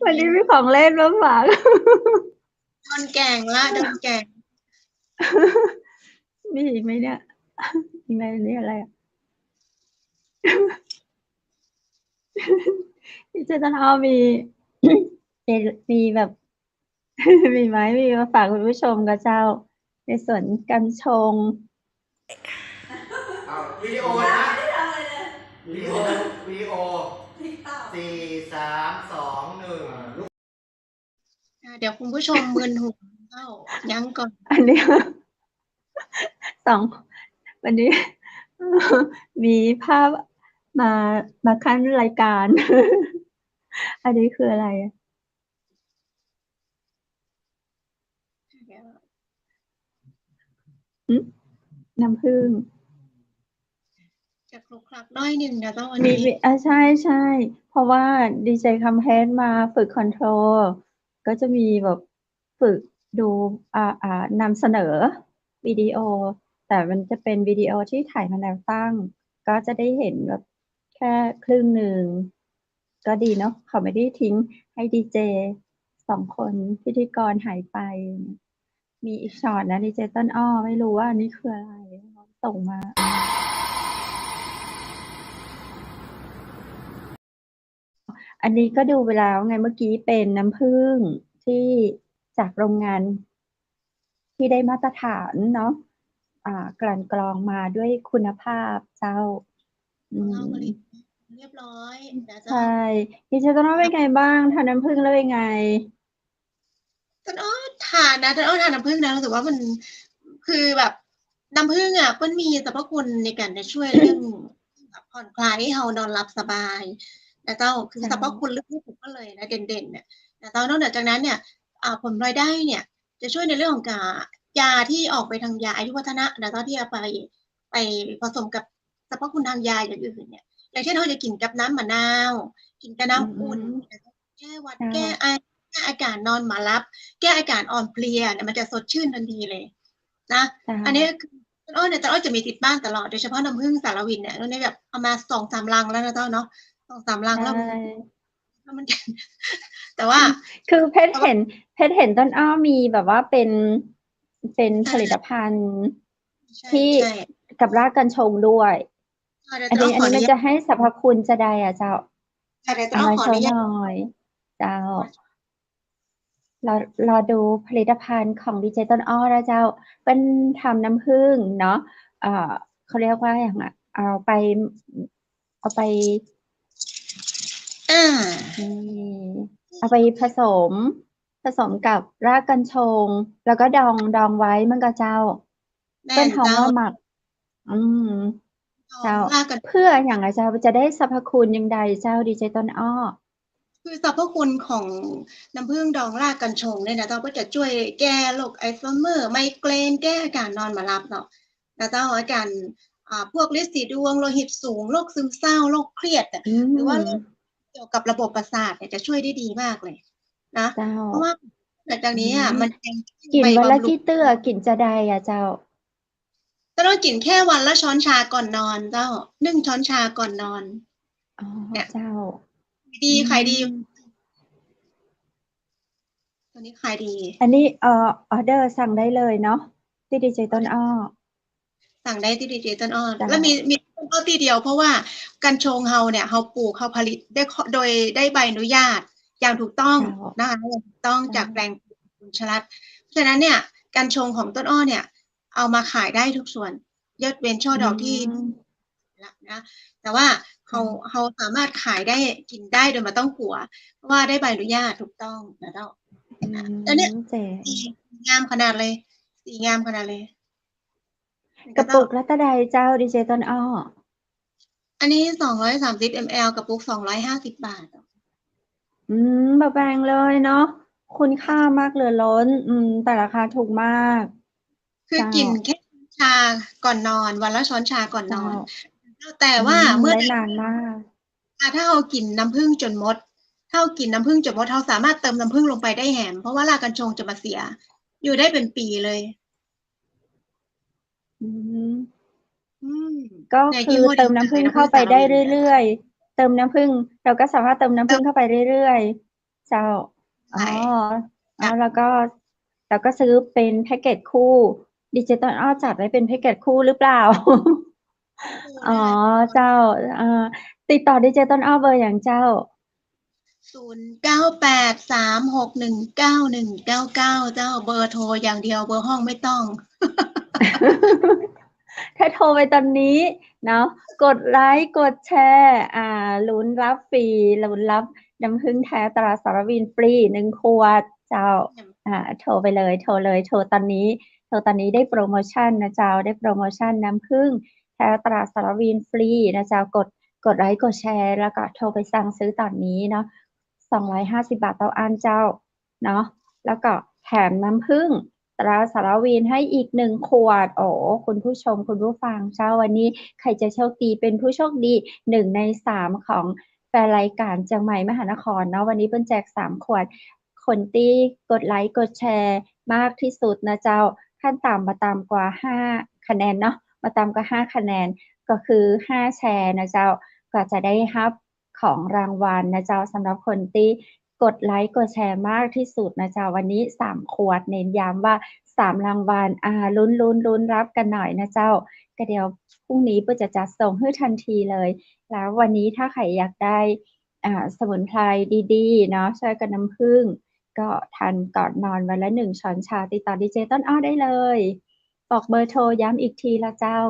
วันนี้มีของเล่นมาฝากโดนแกงมีอีกไหมเนี่ยอีกไหมนี่อะไรที่เจตันอ้อมีแบบมีไหมมีมาฝากคุณผู้ชมกับเจ้าในส่วนการชงวิดีโอนะวิดีโอ4 3 2 1เดี๋ยวคุณผู้ชมมึนหูเข้ายังก่อนอันนี้2วันนี้มีภาพ มามาขั้นรายการ อันนี้คืออะไรอะหึน้ำผึ้ง จะคลุกคลักน้อยหนึ่งนะเจ้าวัน มี นี้ ใช่ใช่เพราะว่าดีเจคัมเพสมาฝึกคอนโทรลก็จะมีแบบฝึกดูนำเสนอวิดีโอ แต่มันจะเป็นวิดีโอที่ถ่ายมาแนวตั้ง ก็จะได้เห็นแบบแค่ครึ่งหนึ่ง ก็ดีเนาะเขาไม่ได้ทิ้งให้ดีเจ2 คนพิธีกรหายไป มีอีกช็อตนะดีเจต้นอ้อไม่รู้ว่าอันนี้คืออะไรเขาส่งมา อันนี้ก็ดูไปแล้วไงเมื่อกี้เป็นน้ำผึ้งที่จากโรงงานที่ได้มาตรฐานเนาะกลั่นกรองมาด้วยคุณภาพเจ้า อื ของเรา ม ผลิตเรียบร้อยนะเจ้า ใช่ดิฉันต้องเป็นไงบ้างทานน้ำผึ้งแล้วเป็นไง ต้นอ้อทานนะต้นอ้อทานน้ำผึ้งนะรู้สึกว่ามันคือแบบน้ำผึ้งอ่ะมันมีสรรพคุณในการจะช่วยเรื่องแบบผ่อนคลายให้เรานอนหลับสบายนะเจ้าคือ ใช่ สรรพคุณเรื่องที่ผมก็เลยนะเด่นๆเนี่ยนะเจ้านอกจากนั้นเนี่ยผลพลอยได้เนี่ย จะช่วยในเรื่องของยาที่ออกไปทางยาอายุวัฒนะนะเจ้าที่เอาไปผสมกับสรรพคุณทางยาอย่างอื่นเนี่ยอย่างเช่นเราจะกินกับน้ำมะนาวกินกับน้ำอุ่นแก้หวัดแก้ไอแก้อาการนอนหมาลับ แก้อาการอ่อนเพลียเนี่ยมันจะสดชื่นทันทีเลยนะ ใช่ อันนี้คือต้นอ้อเนี่ยต้นอ้อจะมีติดบ้านตลอดโดยเฉพาะน้ำผึ้งสารวินเนี่ยต้นนี้แบบเอามา2-3 ลังแล้วนะเจ้าเนาะ2-3 ลัง ใช่ แล้วมัน แต่ว่า คือเพชรเห็นต้นอ้อมีแบบว่าเป็นผลิตภัณฑ์ ใช่ ที่ ใช่ กับรากกัญชงด้วย เดี๋ยว อัน ต้นอ้ นี้ อขออ มั นุ น ญาต จะให้สรรพคุณจะใดอ่ะเจ้า เดี๋ยวต้น เอา อ้อ มา ขอ โช อนุ ว์ ญา ห ต น่อยเจ้ารอดูผลิตภัณฑ์ของดีเจต้นอ้อแล้วเจ้าเป็นทำน้ำผึ้งเนาะเขาเรียกว่าอย่างไรเอาไป อ่า เอาไปผสมกับรากกัญชง แล้วก็ดองไว้มันก็เจ้า แม่ เป็น น หอม เจ้า ว่าหมัก เจ้า รากกัญ เพื่ออย่างไรเจ้าจะได้สรรพคุณอย่างใดเจ้าดีเจต้นอ้อ คือสรรพคุณของน้ำผึ้งดองรากกัญชงเนี่ยนะเจ้าก็จะช่วยแก้โรคอัลไซเมอร์ไมเกรนแก้อาการนอนไม่หลับเนาะนะเจ้าอาการพวกฤทธิ์สีดวงโลหิตสูงโรคซึมเศร้าโรคเครียดหรือว่าโรคเกี่ยวกับระบบประสาทเนี่ยจะช่วยได้ดีมากเลยนะ เจ้า เพราะว่าหลังจากนี้มันยัง กิน ไป วันละ บำรุ กี่ ง เตื้อกินจะใดอ่ะเจ้า ต้องกินแค่วันละช้อนชาก่อนนอนเจ้า1 ช้อนชาก่อนนอน อ๋อ เนี่ย เจ้า ดีขายดีตัวนี้ขายดี อันนี้ออเดอร์สั่งได้เลยเนาะที่ดีเจต้นอ้อ สั่งได้ที่ดีเจต้นอ้อ เจ้า แล้วมีต้นอ้อที่เดียวเพราะว่ากัญชงเราเนี่ยเราปลูกเราผลิตได้โดยได้ใบอนุญาตอย่างถูกต้อง เจ้า นะคะอย่างถูกต้อง เจ้า จากแปลงคุณชลัดเพราะฉะนั้นเนี่ยกัญชงของต้นอ้อเนี่ยเอามาขายได้ทุกส่วนยกเว้นช่อดอกที่นะแต่ว่าเราสามารถขายได้กินได้โดยไม่ต้องกลัวเพราะว่าได้ใบอนุญาตถูกต้องนะเจ้าแล้วเนี่ย เจ๋ง สีงามขนาดเลยสีงามขนาดเลย กระปุกละเท่าใดเจ้าดีเจต้นอ้อ อันนี้230 ml กระปุก250 บาท บ่แพงเลยเนาะคุณค่ามากเหลือล้น แต่ราคาถูกมาก คือ เจ้า กินแค่ชาก่อนนอนวันละช้อนชาก่อนน เจ้า อน แต่ว่าเมื่อ ได้นานมาก ถ้าเรากินน้ำผึ้งจนหมดถ้าเรากินน้ำผึ้งจนหมดเราสามารถเติมน้ำผึ้งลงไปได้แหมเพราะว่ารากกัญชงจะมาเสีย อยู่ได้เป็นปีเลย อืม ม ก็ ใน คื ยี่ อ ห้อ เติมน้ำผึ้งเข้าไปได้เรื่อยๆ เติมน้ำผึ้งเราก็สามารถเติมน้ำผึ้งเข้าไปเรื่อยๆ เจ้า ใช่ แล้วก็ซื้อเป็นแพ็กเกจคู่ดิจิตอลอ้อจัดไว้เป็นแพ็กเกจคู่หรือเปล่า อ๋อ เจ้าติดต่อดิจิตอลอ้อเบอร์อย่างเจ้า 0983619199 เจ้าเบอร์โทรอย่างเดียวเบอร์ห้องไม่ต้อง ถ้าโทรไปตอนนี้เนาะกดไลค์กดแชร์ลุ้นรับฟรีลุ้นรับน้ำผึ้งแท้ตราสารวินฟรี1 ขวดเจ้าโทรไปเลยโทรตอนนี้ได้โปรโมชั่นนะเจ้าได้โปรโมชั่นน้ำผึ้งแท้ตราสารวินฟรีนะเจ้าก กดไลค์กดแชร์แล้วก็โทรไปสั่งซื้อตอนนี้เนาะ250 บาทต่ออันเจ้าเนาะแล้วก็แถมน้ำผึ้งตราสารวินให้อีก1 ขวดโอ้คุณผู้ชมคุณผู้ฟังเช้าวันนี้ใครจะโชคดีเป็นผู้โชคดี1 ใน 3ของแฟนรายการเชียงใหม่มหานครเนาะวันนี้เปิ้ลแจก3 ขวดคนที่กดไลค์กดแชร์มากที่สุดนะเจ้าขั้นต่ำมาต่ำกว่า5 คะแนนเนาะมาต่ำกว่า5 คะแนนก็คือ5 แชร์นะเจ้าก็จะได้รับของรางวัลนะเจ้าสำหรับคนที่กดไลค์กดแชร์มากที่สุดนะเจ้าวันนี้3 ขวดเน้นย้ำว่า3 รางวัลลุ้นรับกันหน่อยนะเจ้าก็เดี๋ยวพรุ่งนี้เปิ้ลจะจัดส่งให้ทันทีเลยแล้ววันนี้ถ้าใครอยากได้สมุนไพรดีๆเนาะช่วยกับน้ำผึ้งก็ทานก่อนนอนวันละ1 ช้อนชาติดต่อดีเจต้นอ้อได้เลยบอกเบอร์โทรย้ำอีกทีละเจ้า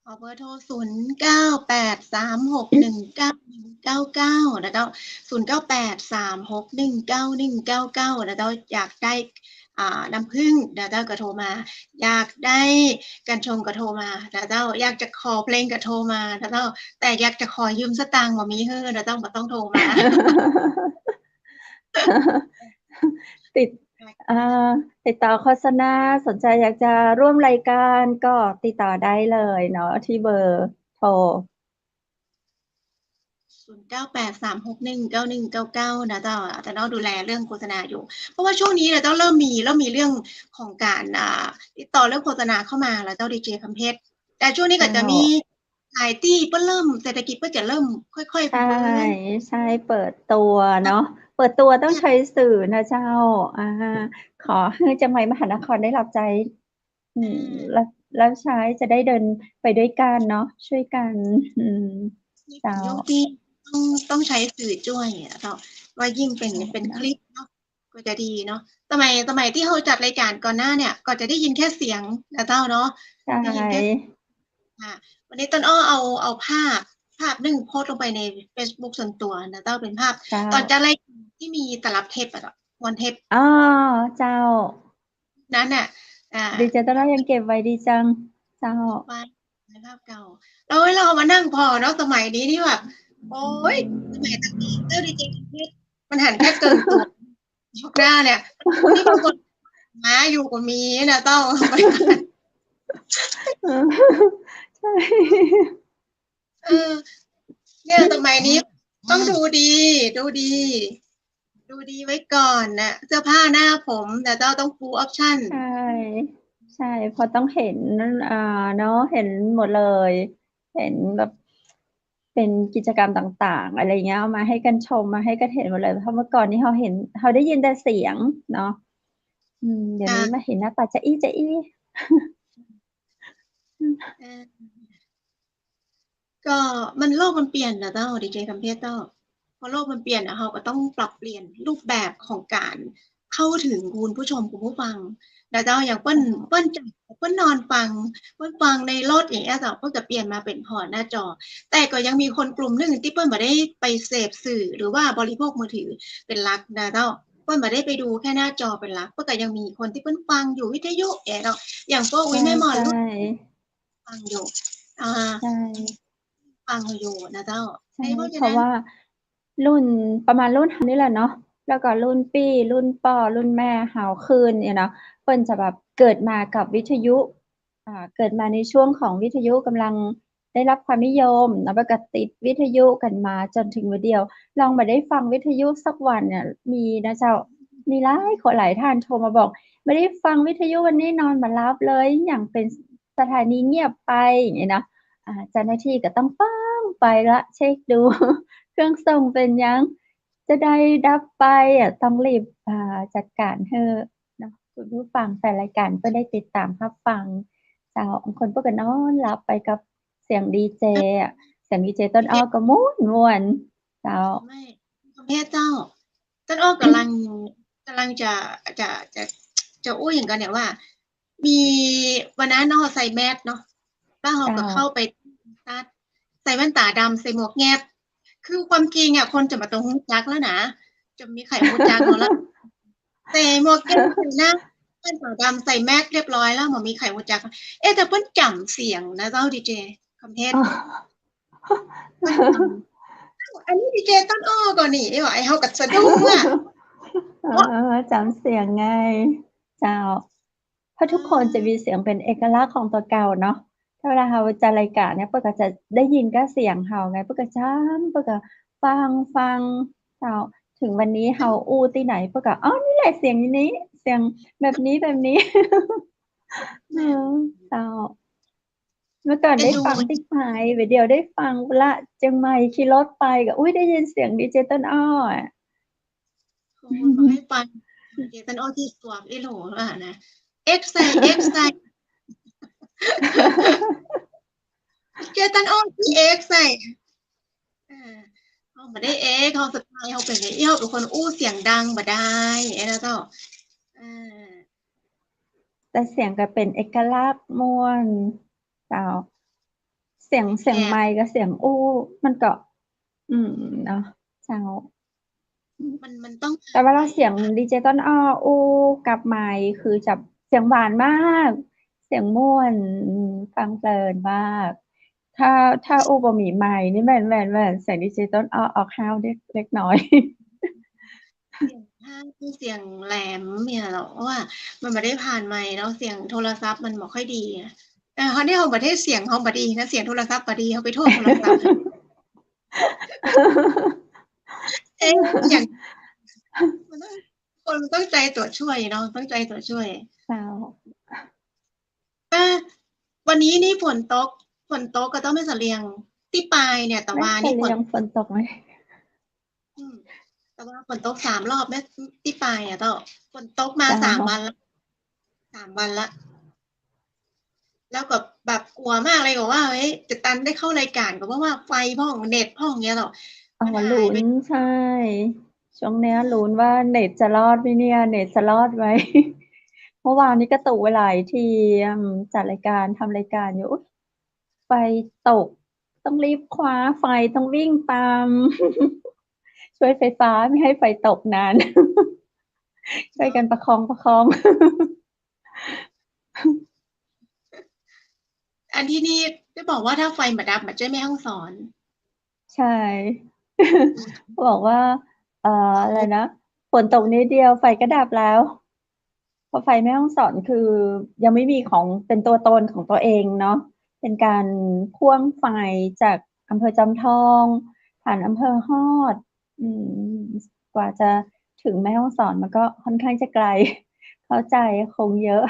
ขอเบอร์โทร0983619199แล้วก็0983619199แล้วก็อยากได้น้ำผึ้งแล้วก็โทรมาอยากได้กัญชงก็โทรมาแล้วก็อยากจะขอเพลงก็โทรมาแล้วก็แต่อยากจะขอยืมสตางค์บ่มีแล้วบ่ต้องโทรมา ติดติดต่อโฆษณาสนใจอยากจะร่วมรายการก็ติดต่อได้เลยเนาะที่เบอร์โทร0983619199นะเจ้าแต่เราดูแลเรื่องโฆษณาอยู่เพราะว่าช่วงนี้เราต้องเริ่มมีเรื่องของการติดต่อเรื่องโฆษณาเข้ามาแล้วเจ้าดีเจคำเพชรแต่ช่วงนี้ก็จะมีหลายที่เพิ่งเริ่มเศรษฐกิจเพิ่งจะเริ่มค่อยๆใช่เปิดตัวเนาะเปิดตัวต้องใช้สื่อนะเจ้าขอให้จังหวัดมหานครได้รับใจแล้วใช้จะได้เดินไปด้วยกันเนาะช่วยกันเจ้าที่ต้องใช้สื่อช่วยเจ้าว่ายิ่งเป็นคลิปเนาะก็จะดีเนาะสมัยที่เขาจัดรายการก่อนหน้าเนี่ยก็จะได้ยินแค่เสียงนะเจ้าเนาะได้ยินแค่วันนี้ต้นอ้อเอาภาพหนึ่งโพสต์ลงไปใน Facebook ส่วนตัวนะเจ้าเป็นภาพตอนจัดรายการที่มีตลับเทปวันเทปเจ้านั้นน่ะดีใจต้นอ้อยังเก็บไว้ดีจังเจ้าในภาพเก่าแล้วเราเอามานั่งพอเนาะสมัยนี้นี่แบบโอ้ยสมัยตะกี้เจ้าดีเจมันหันแค่เกินตัวยุคหน้าเนี่ยนี่บางคนมาอยู่กับมีนะเต้าใช่เนี่ยสมัยนี้ต้องดูดีไว้ก่อนนะเสื้อผ้าหน้าผมแต่เจ้าต้อง full option ใช่พอต้องเห็นเนาะเห็นหมดเลยเห็นแบบเป็นกิจกรรมต่างๆอะไรเงี้ยเอามาให้กันชมมาให้กันเห็นหมดเลยเพราะเมื่อก่อนนี้เขาได้ยินแต่เสียงเนาะเดี๋ยวนี้มาเห็นหน้าตาจะอี้ก็มันโลกมันเปลี่ยนนะเจ้าดีเจคำเพชรเจ้าพอโลกมันเปลี่ยนนะเราก็ต้องปรับเปลี่ยนรูปแบบของการเข้าถึงคุณผู้ชมคุณผู้ฟังแต่เจ้าอย่างเปิ้ลนอนฟังในรถอย่างเงี้ยเจ้าเปิ้ลจะเปลี่ยนมาเป็นพอร์ตหน้าจอแต่ก็ยังมีคนกลุ่มหนึ่งที่เปิ้ลไม่ได้ไปเสพสื่อหรือว่าบริโภคมือถือเป็นหลักนะเจ้าเปิ้ลไม่ได้ไปดูแค่หน้าจอเป็นหลักเปิ้ลก็ยังมีคนที่เปิ้ลฟังอยู่วิทยุเนาะอย่างพวกแม่หมอนรุ่นฟังอยู่ฟังอยู่นะเจ้าเพราะว่ารุ่นประมาณรุ่นนี่แหละเนาะแล้วก็รุ่นปี้รุ่นป่อรุ่นแม่หาวคืนเนี่ยเนาะเปิ้นจะแบบเกิดมากับวิทยุเกิดมาในช่วงของวิทยุกำลังได้รับความนิยมแล้วก็ติดวิทยุกันมาจนถึงวันเดียวลองมาได้ฟังวิทยุสักวันเนี่ยมีนะเจ้ามีหลายท่านโทรมาบอกไม่ได้ฟังวิทยุวันนี้นอนมารับเลยอย่างเป็นสถานีเงียบไปอย่างเงี้ยนะเจ้าหน้าที่ก็ต้องไปละเช็คดูเครื่องส่งเป็นยังจะได้ดับไปต้องรีบจัดการเถอะนะคุณผู้ฟังแฟนรายการก็ได้ติดตามรับฟังเจ้าบางคนพวกกันนอนหลับไปกับเสียงดีเจเสียงดีเจต้นอ้อก็ม่วนเจ้าไม่แม่เจ้าต้นอ้อกำลังจะอู้อย่างกันเนี่ยว่ามีวันนั้นน้องใส่แมสเนาะป้าเขาก็เข้าไปตัดใส่แว่นตาดำใส่หมวกแงบคือความจริงคนจะมาตรงหูจักแล้วนะจะมีไข่หูจักแล้วใส่หมวกแงบใส่หน้าแว่นตาดำใส่แมสเรียบร้อยแล้วมันมีไข่หูจักแต่เพิ่นจำเสียงนะเจ้าดีเจคำเพชร อันนี้ดีเจต้นอ้อก่อนนี่ไอ้เฮากับสะดุ้งอ่ะ จำเสียงไงเจ้าเพราะทุกคนจะมีเสียงเป็นเอกลักษณ์ของตัวเก่าเนาะถ้าเวลาเราจะรายการเนี่ยเพื่อก็จะได้ยินก็เสียงเฮาไงเพื่อก็จำเพื่อก็ฟังเจ้าถึงวันนี้เฮาอู้ที่ไหนเพื่อก็อ๋อนี่แหละเสียงนี้ เสียงแบบนี้ เจ้าเมื่อก่อนได้ฟังติ๊กไม้เดี๋ยวได้ฟังละเชียงใหม่ขี่รถไปก็อุ้ยได้ยินเสียงดีเจต้นอ้ออะ คนบอกให้ฟังดีเจต้นอ้อที่สวมไอ้โหลอ่ะนะเอ็กไซดีเจต้นอ้อที่เอ็กไซเขาไม่ได้เอ็กเขาสไตล์เขาเป็นไงเขาเป็นคนอู้เสียงดังบ่ได้ไอ้นะเจ้าแต่เสียงก็เป็นเอกลักษณ์ม่วนเจ้าเสียงไมค์กับเสียงอู้มันก็เนาะเจ้ามันต้องแต่ว่าเราเสียงดีเจต้นอ้ออู้กับไมค์คือจะเสียงหวานมาก เสียงม่วนฟังเพลินมาก ถ้าอู้บ่มีไมค์นี่แม่นเสียงดีเจต้นอ้อออกห้าวเล็กน้อยเสียงแหลมเนี่ยหรอว่ามันไม่ได้ผ่านไมค์แล้วเสียงโทรศัพท์มันไม่ค่อยดีเขาเนี่ยของประเทศเสียงเขาบ่ดีนะเสียงโทรศัพท์บ่ดีเขาไปโทษโทรศัพท์อย่างคนต้องใจตัวช่วยเนาะต้องใจตัวช่วยวันนี้นี่ฝนตกก็ต้องไม่เสลียงที่ปลายเนี่ยแต่ว่านี่ฝนตกไหมแต่ว่าฝนตก3 รอบแม่ที่ปลายอ่ะต่อฝนตกมา3 วันแล้ว3 วันละแล้วก็แบบกลัวมากเลยว่าเฮ้ยจะตันได้เข้ารายการก็เพราะว่าไฟพ่องเน็ตพ่องเงี้ยหรอลุ้นใช่ช่วงนี้ลุ้นว่าเน็ตจะรอดไหมเนี่ยเน็ตจะรอดไหมเมื่อวานนี้ก็ตกไปหลายทีจัดรายการทำรายการอยู่ไฟตกต้องรีบคว้าไฟต้องวิ่งตามช่วยไฟฟ้าไม่ให้ไฟตกนานช่วยกันประคองอันที่นี่ได้บอกว่าถ้าไฟมาดับมันจะไม่ห้องสอนใช่บอกว่าอะไรนะฝนตกนิดเดียวไฟก็ดับแล้วเพราะไฟแม่ฮ่องสอนคือยังไม่มีของเป็นตัวตนของตัวเองเนาะเป็นการพ่วงไฟจากอำเภอจอมทองผ่านอำเภอฮอดกว่าจะถึงแม่ฮ่องสอนมันก็ค่อนข้างจะไกลเข้าใจคงเยอะ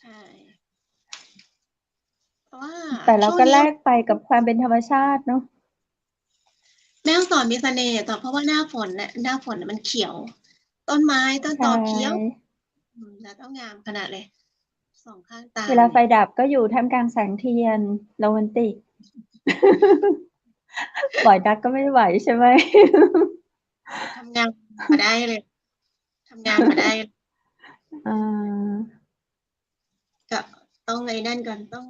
ใช่แต่เราก็แลกไปกับความเป็นธรรมชาติเนาะแม่ฮ่องสอนมีเสน่ห์แต่เพราะว่าหน้าฝนมันเขียวต้นไม้ต้นตอเขียวแล้วก็งามขนาดเลย2 ข้างตาเวลาไฟดับก็อยู่ท่ามกลางแสงเทียนโรแมนติกบ่อยดักก็ไม่ไหวใช่ไหมทำงานมาได้เลยก็ต้องไอ้นั่นก่อนต้อง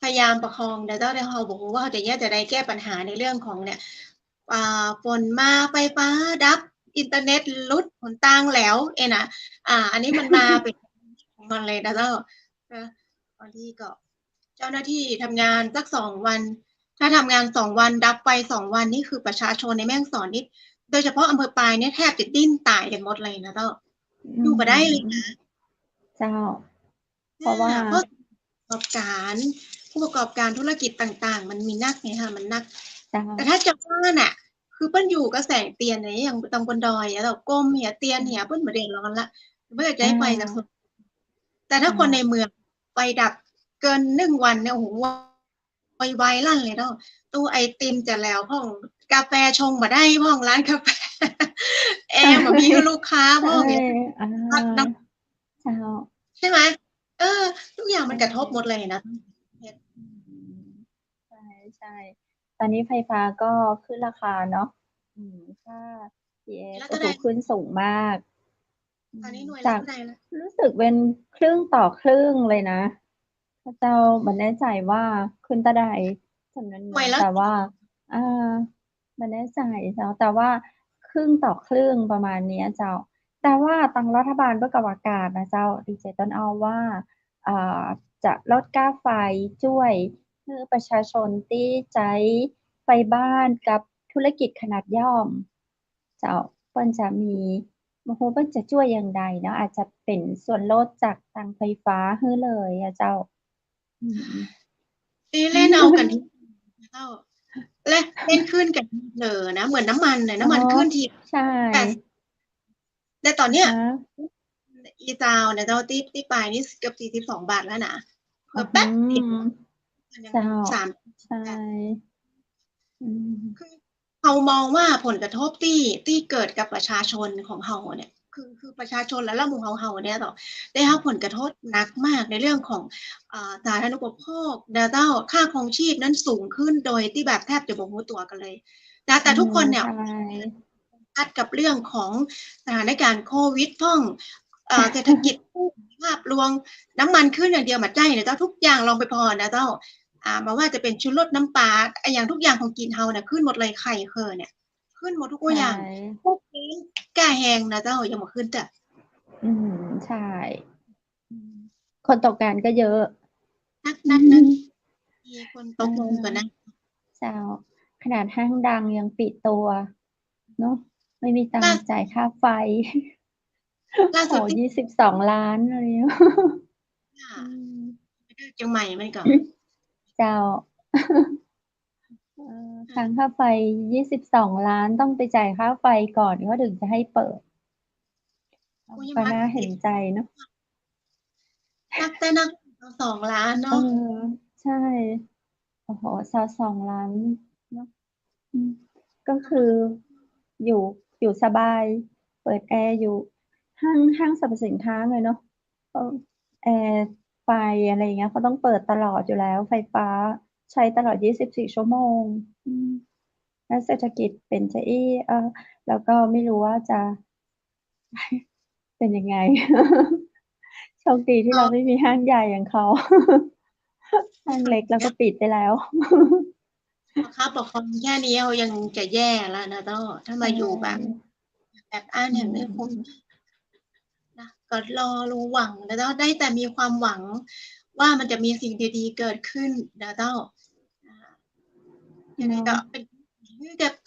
พยายามประคองแต่เจ้าได้เขาบอกว่าเขาจะได้แก้ปัญหาในเรื่องของเนี่ยฝนมาไฟฟ้าดับอินเทอร์เน็ตลุดหนทางแล้วนะอันนี้มันมาเป็นของมันเลยนะเจ้าบางทีก็เจ้าหน้าที่ทำงานสัก2 วันถ้าทำงาน2 วันดับไป2 วันนี่คือประชาชนในแม่ฮ่องสอนนี่โดยเฉพาะอำเภอปายเนี่ยแทบจะดิ้นตายกันหมดเลยนะเจ้าอยู่มาได้เลยนะเจ้าเพราะว่าผู้ประกอบการธุรกิจต่างๆมันมีนักไงค่ะมันนักแต่ถ้าจะว่าน่ะคือเปิ้นอยู่ก็แสงเตียนอะไรอย่างตำบลดอยแล้วก้มเหี่ยเตียนเหี่ยเปิ้นบ่ได้ร้อนละเมื่อจะให้ไฟจากสุดแต่ถ้าคนในเมืองไฟดับเกิน1 วันเนี่ยโอ้โหไวลั่นเลยเนาะตู้ไอติมจะแล้วพ่องกาแฟชงบ่ได้พ่องร้านกาแฟแอร์บ่มีลูกค้าพ่องเนี่ยใช่ไหมทุกอย่างมันกระทบหมดเลยนะใช่ตอนนี้ไฟฟ้าก็ขึ้นราคาเนาะค่า PF ก็ขึ้นสูงมากจากรู้สึกเป็นครึ่งต่อครึ่งเลยนะพระเจ้าไม่แน่ใจว่าขึ้นตะใดจำนวนแต่ว่าไม่แน่ใจเจ้าแต่ว่าครึ่งต่อครึ่งประมาณนี้เจ้าแต่ว่าตั้งรัฐบาลเพื่อกับอากาศนะเจ้าดีเจต้นเอาว่าจะลดค่าไฟช่วยเพื่อประชาชนที่ใช้ ไฟบ้านกับธุรกิจขนาดย่อม เจ้าเปิ้นจะมีบ่ฮู้เปิ้นจะช่วยอย่างใดเนาะอาจจะเป็นส่วนลดจากตังไฟฟ้าให้เลยอะเจ้า อืม นี่เล่นเอากันที่เจ้าเล่นขึ้นกันเลยนะเหมือนน้ำมันเลย อ๋อ น้ำมันขึ้นที ใช่ แต่ตอนเนี้ย คะ อีซาวเนี่ยเจ้าที่ไปนี่เกือบ42 บาทแล้วนะ อื แป๊บเดียว เจ้า สาม ใช่อืม คือเรามองว่าผลกระทบที่เกิดกับประชาชนของเราเนี่ยคือประชาชนและละหมู่เราเนี่ยต่อได้รับผลกระทบหนักมากในเรื่องของสาธารณูปโภคเจ้าค่าครองชีพนั้นสูงขึ้นโดยที่แบบแทบจะบ่รู้ตัวกันเลยนะแต่ทุกคนเนี่ย ใช่ อัดกับเรื่องของสถานการณ์โควิดท่องเศรษฐกิจภาพรวมน้ำมันขึ้นอย่างเดียวมาใจเนี่ยเจ้าทุกอย่างลองไปพอนะเจ้ามาว่าจะเป็นชูรสน้ำปลาอย่างทุกอย่างของกินเฮาเนี่ยขึ้นหมดเลยไข่เคอเนี่ยขึ้นหมดทุกอย่าง ใช่ พวกนี้แก้แหงนะเจ้ายังมาขึ้นจ้ะ อืมใช่ คนตกงานก็เยอะ นักมีคนตกงานกันนะ เจ้า ขนาดห้างดังยังปิดตัว เนาะไม่มีตังค์จ่ายค่าไฟ ล่า โห สุดที่ 22 ล้านอะไรเงี้ย เชียงใหม่มันก็ เจ้า ค้างค่าไฟ 22 ล้านต้องไปจ่ายค่าไฟก่อนเขาถึงจะให้เปิด ก็น่าเห็นใจเนาะ นัก2 ล้าน เอ เนาะ อ ใช่ โอ้โฮ 22 ล้านเนาะ ก็คืออยู่สบาย เปิดแอร์อยู่ห้างสรรพสินค้าเลยเนาะแอร์ไฟอะไรอย่างเงี้ยเขาต้องเปิดตลอดอยู่แล้ว ไฟฟ้าใช้ตลอด 24 ชั่วโมง แล้วเศรษฐกิจเป็นจะอี้แล้วก็ไม่รู้ว่าจะ เป็นยังไง โชคดีที่เราไม่มีห้างใหญ่อย่างเขา ห้างเล็กแล้วก็ปิดไปแล้ว ประคับประคองแค่นี้เรายังจะแย่แล้วนะเจ้าถ้ามาอยู่แบบอันอย่างนี้คงนะก็รอรู้หวังนะเจ้าได้แต่มีความหวังว่ามันจะมีสิ่งดีๆเกิดขึ้นนะเจ้ายังไงก็เป็น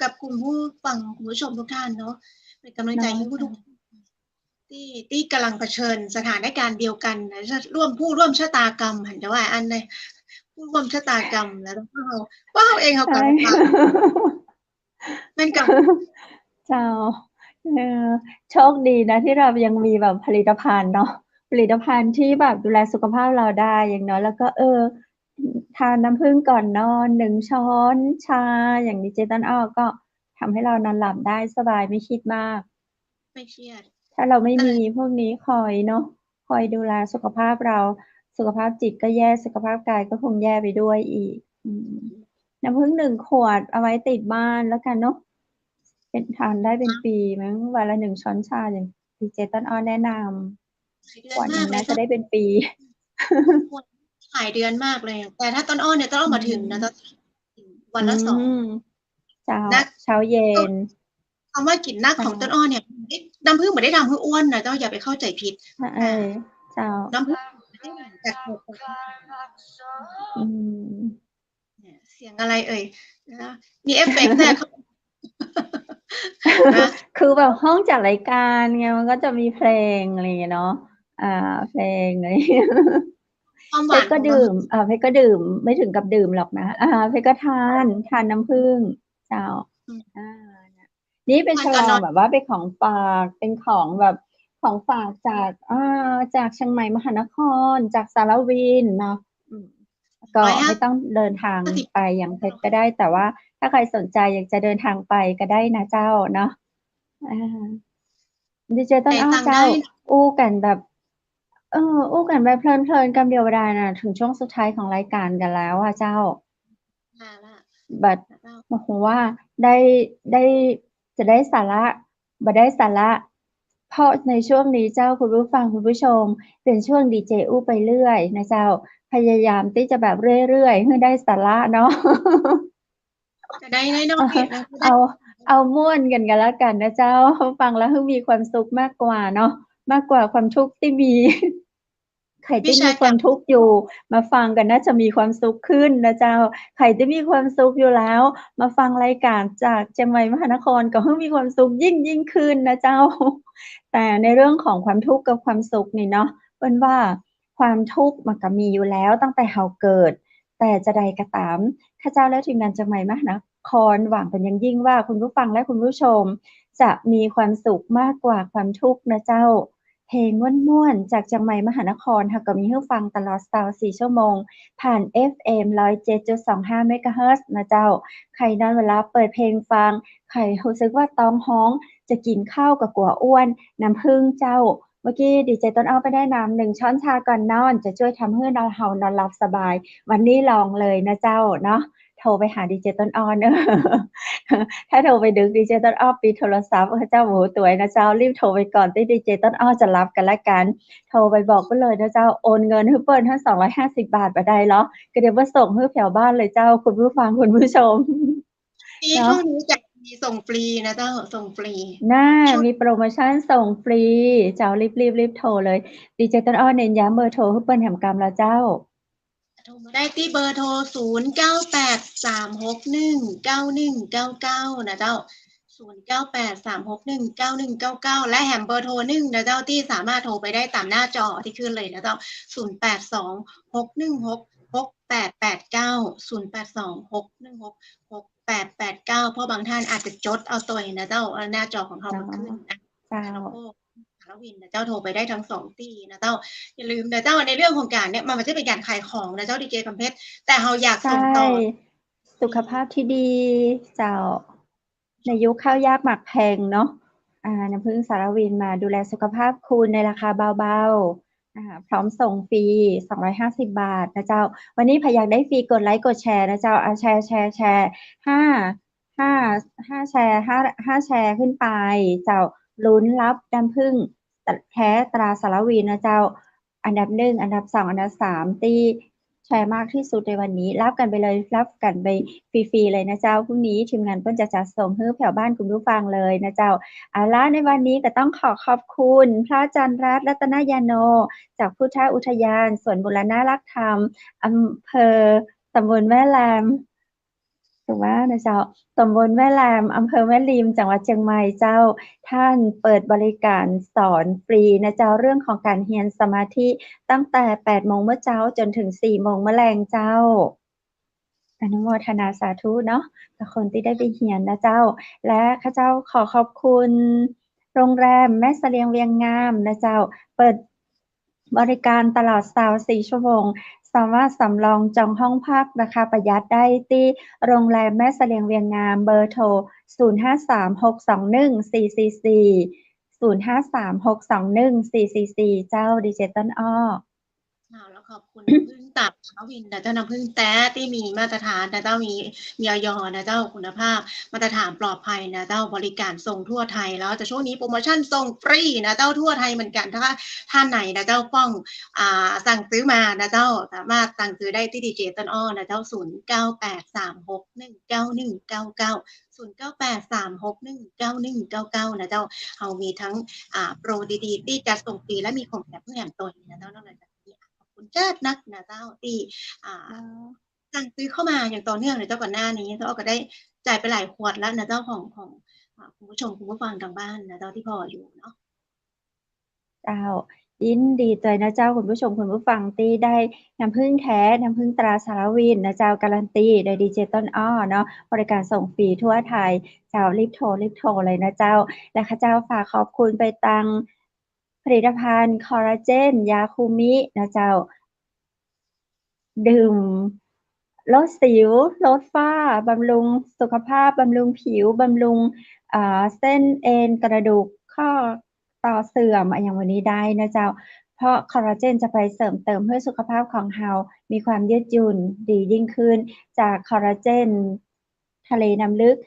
กับคุณผู้ฟังคุณผู้ชมทุกท่านเนาะเป็นกำลังใจให้ทุกที่กำลังเผชิญสถานการณ์เดียวกันนะร่วมชะตากรรมหันจะว่าอันเลยผู้ร่วมชะตากรรมแล้วว่าเราเองเขาก็เป็นกับ เจ้าโชคดีนะที่เรายังมีแบบผลิตภัณฑ์เนาะผลิตภัณฑ์ที่แบบดูแลสุขภาพเราได้อย่างน้อยแล้วก็ทานน้ำผึ้งก่อนนอน1 ช้อนชาอย่างดีเจต้นอ้อก็ทำให้เรานอนหลับได้สบายไม่คิดมาก ไม่เครียด ถ้าเราไม่มีพวกนี้คอยเนาะคอยดูแลสุขภาพเราสุขภาพจิตก็แย่สุขภาพกายก็คงแย่ไปด้วยอีกน้ำผึ้ง1 ขวดเอาไว้ติดบ้านแล้วกันเนาะเป็นทานได้เป็นปีมั้งวันละ1 ช้อนชาอย่างดีเจต้นอ้อแนะนำวันนึงน่าจะได้เป็นปี หลายเดือนมากเลยแต่ถ้าต้นอ้อเนี่ยต้นอ้อมาถึงนะต้นวันละ2เช้าเย็นคำว่ากินนักของต้นอ้อเนี่ยน้ำผึ้งไม่ได้ทำให้อ้วนนะเจ้าอย่าไปเข้าใจผิดเจ้าน้ำผึ้งเสียงอะไรเอ่ยนะมีเอฟเฟกต์แทรกเข้าคือแบบห้องจัดรายการไงมันก็จะมีเพลงอะไรอย่างเงี้ยเนาะเพลงอะไรเพชรก็ดื่มเพชรก็ดื่มไม่ถึงกับดื่มหรอกนะเพชรก็ทานน้ำผึ้งเจ้านี่เป็นฉลองแบบว่าเป็นของฝากเป็นของแบบของฝากจากเชียงใหม่มหานครจากสารวินเนาะก็ไม่ต้องเดินทางไปอย่างเพชรก็ได้แต่ว่าถ้าใครสนใจอยากจะเดินทางไปก็ได้นะเจ้าเนาะดิเจต้นอ้อเจ้าอู้กันแบบอู้กันแบบเพลินๆกันเดียวดายน่ะถึงช่วงสุดท้ายของรายการกันแล้วอ่ะเจ้าบัดบอกว่าได้จะได้สาระบ่ได้สาระเพราะในช่วงนี้เจ้าคุณผู้ฟังคุณผู้ชมเป็นช่วงดีเจอู้ไปเรื่อยนะเจ้าพยายามที่จะแบบเรื่อยๆให้ได้สาระเนาะจะได้เนาะเอาม่วนกันแล้วกันนะเจ้าฟังแล้วมีความสุขมากกว่าเนาะมากกว่าความทุกข์ที่มี ใครที่มีความทุกข์อยู่มาฟังกันน่าจะมีความสุขขึ้นนะเจ้าใครที่มีความสุขอยู่แล้วมาฟังรายการจากเชียงใหม่มหานครก็เพิ่งมีความสุขยิ่งขึ้นนะเจ้าแต่ในเรื่องของความทุกข์กับความสุขนี่เนาะเปิ้นว่าความทุกข์มันก็มีอยู่แล้วตั้งแต่เฮาเกิดแต่จะใดก็ตามข้าเจ้าและทีมงานเชียงใหม่มหานครหวังเป็นอย่างยิ่งว่าคุณผู้ฟังและคุณผู้ชมจะมีความสุขมากกว่าความทุกข์นะเจ้าเพลงม่วนๆจากเชียงใหม่มหานครค่ะก็มีให้ฟังตลอด24ชั่วโมงผ่าน FM 107.25 เมกะเฮิรตซ์นะเจ้าใครนอนเวลาเปิดเพลงฟังใครรู้สึกว่าท้องร้องจะกินข้าวก็กลัวอ้วนน้ำผึ้งเจ้าเมื่อกี้ดีเจต้นอ้อไปได้น้ำ1ช้อนชาก่อนนอนจะช่วยทำให้เฮานอนหลับสบายวันนี้ลองเลยนะเจ้าเนาะโทรไปหาดีเจต้นอ้อเนอะถ้าโทรไปดึกดีเจต้นอ้อปิดโทรศัพท์เจ้าหูตัวยนะเจ้ารีบโทรไปก่อนที่ดีเจต้นอ้อจะรับกันละกันโทรไปบอกก็เลยนะเจ้าโอนเงินให้เปิ้ลทั้ง250 บาทมาได้เหรอก็เดี๋ยวมาส่งให้แถวบ้านเลยเจ้าคุณผู้ฟังคุณผู้ชมช่วงนี้จะมีส่งฟรีนะเจ้าส่งฟรีน่ามีโปรโมชั่นส่งฟรีเจ้ารีบโทรเลยดีเจต้นอ้อเน้นย้ำเบอร์โทรให้เปิ้ลแหมกำแล้วเจ้าโทรมาได้ที่เบอร์โทร0983619199นะเจ้า0983619199และแหมเบอร์โทร1นะเจ้าที่สามารถโทรไปได้ตามหน้าจอที่ขึ้นเลยนะเจ้า0826166889 0826166889เพราะบางท่านอาจจะจดเอาตัวนะเจ้าหน้าจอของเขามันขึ้นนะแล้วก็สารวินนะเจ้าโทรไปได้ทั้ง2ที่นะเจ้าอย่าลืมนะเจ้าในเรื่องของการเนี่ยมันไม่ใช่เป็นการขายของนะเจ้าดีเจคำเพชรแต่เราอยากส่งต่อสุขภาพที่ดีเจ้าในยุคข้าวยากหมากแพงเนาะน้ำผึ้งสารวินมาดูแลสุขภาพคุณในราคาเบาๆพร้อมส่งฟรี250 บาทนะเจ้าวันนี้ใครอยากได้ฟรีกดไลค์กดแชร์นะเจ้าแชร์5แชร์5แชร์ขึ้นไปเจ้าลุ้นรับน้ำผึ้งแท้ตราสารวินนะเจ้าอันดับ1อันดับ2อันดับ3ที่แชร์มากที่สุดในวันนี้รับกันไปเลยรับกันไปฟรีๆเลยนะเจ้าพรุ่งนี้ทีมงานเพิ่นจะจัดส่งให้แถวบ้านคุณผู้ฟังเลยนะเจ้าล่ะในวันนี้ก็ต้องขอบคุณพระอาจารย์รัตน์รัตนยาโนจากพุทธอุทยานสวนบูรณรักษ์ธรรมอำเภอตำบลแม่แลมถูกไหมนะเจ้าตำบลแม่แลมอำเภอแม่ริมจังหวัดเชียงใหม่เจ้าท่านเปิดบริการสอนฟรีนะเจ้าเรื่องของการเรียนสมาธิตั้งแต่ 8 โมงเมื่อเช้าจนถึง 4 โมงเมื่อแลงเจ้าอนุโมทนาสาธุเนาะกับคนที่ได้ไปเรียนนะเจ้าและข้าเจ้าขอบคุณโรงแรมแม่เสลียงเวียงงามนะเจ้าเปิดบริการตลอด24 ชั่วโมงสามารถสำรองจองห้องพักราคาประหยัดได้ที่โรงแรมแม่เสลียงเวียงงามเบอร์โทร0536214444 0536214444เจ้าดีเจต้นอ้อแล้วขอบคุณพึ่งตับน้ำวินนะเจ้าน้ำพึ่งแต้ที่มีมาตรฐานนะเจ้ามีอย.นะเจ้าคุณภาพมาตรฐานปลอดภัยนะเจ้าบริการส่งทั่วไทยแล้วแต่ช่วงนี้โปรโมชั่นส่งฟรีนะเจ้าทั่วไทยเหมือนกันถ้าท่านไหนนะเจ้าป้องสั่งซื้อมานะเจ้าสามารถสั่งซื้อได้ที่ดีเจต้นอ้อนะเจ้า0983619199 0983619199นะเจ้าเรามีทั้งโปรดีๆที่จะส่งฟรีและมีของแถมเพื่อแถมตัวนะเจ้านอกจากคุณเจ้านักนะเจ้าที่สั่งซื้อเข้ามาอย่างต่อเนื่องเลยเจ้าก่อนหน้านี้เจ้าก็ได้จ่ายไปหลายขวดแล้วนะเจ้าของคุณผู้ชมคุณผู้ฟังทางบ้านนะเจ้าที่พออยู่เนาะเจ้ายินดีใจนะเจ้าคุณผู้ชมคุณผู้ฟังที่ได้น้ำผึ้งแท้น้ำผึ้งตราสารวินนะเจ้าการันตีโดยดีเจต้นอ้อเนาะบริการส่งฟรีทั่วไทยเจ้ารีบโทรเลยนะเจ้าและข้าเจ้าฝากขอบคุณไปตังผลิตภัณฑ์คอลลาเจนยาคูมินะเจ้าดื่มลดสิวลดฝ้าบำรุงสุขภาพบำรุงผิวบำรุงเส้นเอ็นกระดูกข้อต่อเสื่อมอย่างวันนี้ได้นะเจ้าเพราะคอลลาเจนจะไปเสริมเติมให้สุขภาพของเรามีความยืดหยุ่นดียิ่งขึ้นจากคอลลาเจนทะเลน้ำลึก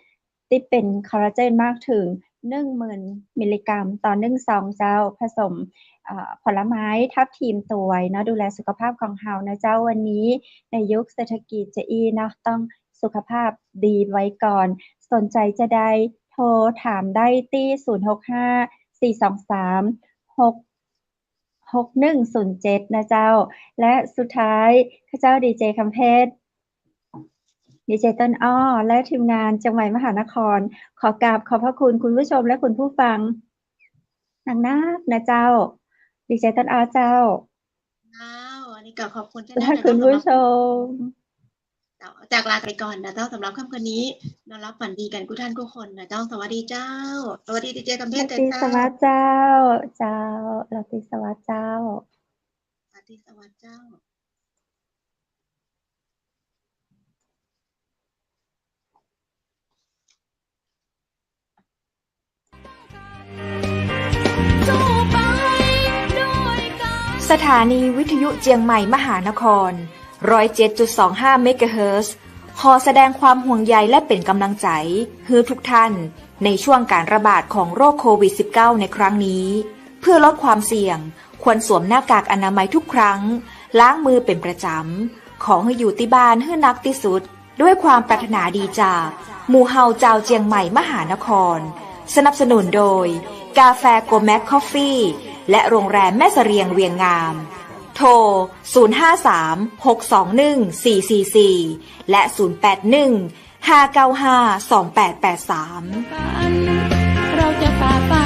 ที่เป็นคอลลาเจนมากถึง 10,000 มิลลิกรัมต่อ1 ซองเจ้าผสมผลไม้ทับทิมสวยเนาะดูแลสุขภาพของเรานะเจ้าวันนี้ในยุคเศรษฐกิจจะเนาะต้องสุขภาพดีไว้ก่อนสนใจจะได้โทรถามได้ที่065 423 6 6107นะเจ้าและสุดท้ายข้าเจ้าดีเจคำเพชรดีเจต้นอ้อและทีมงานจังหวัดมหานครขอกราบขอบพระคุณคุณผู้ชมและคุณผู้ฟังนักนะเจ้าดีเจต้นอ้อเจ้าอันนี้ก็ขอบคุณเจ้า และคุณผู้ชมจากลาไปก่อนนะเจ้าสำหรับค่ำคืนนี้นอนรับฝันดีกันทุกท่านทุกคนนะเจ้าสวัสดีเจ้าสวัสดีดีเจคำเพชรเจ้าสวัสดีเจ้าลาติสวัสดีเจ้าสวัสดีสวัสดีเจ้าสถานีวิทยุเจียงใหม่มหานคร 107.25 เมกะเฮิรตซ์ขอแสดงความห่วงใยและเป็นกำลังใจให้ทุกท่านในช่วงการระบาดของโรคโควิด -19 ในครั้งนี้ เพื่อลดความเสี่ยงควรสวมหน้ากากอนามัยทุกครั้งล้างมือเป็นประจำขอให้อยู่ที่บ้านให้นักที่สุดด้วยความปรารถนาดีจากหมู่เฮาเจ้าเจียงใหม่มหานครสนับสนุนโดยกาแฟโกแมคคอฟฟี่และโรงแรมแม่เสรียงเวียงงามโทร 053-621-444 และ 081-595-2883 เราจะฝ่าฟัน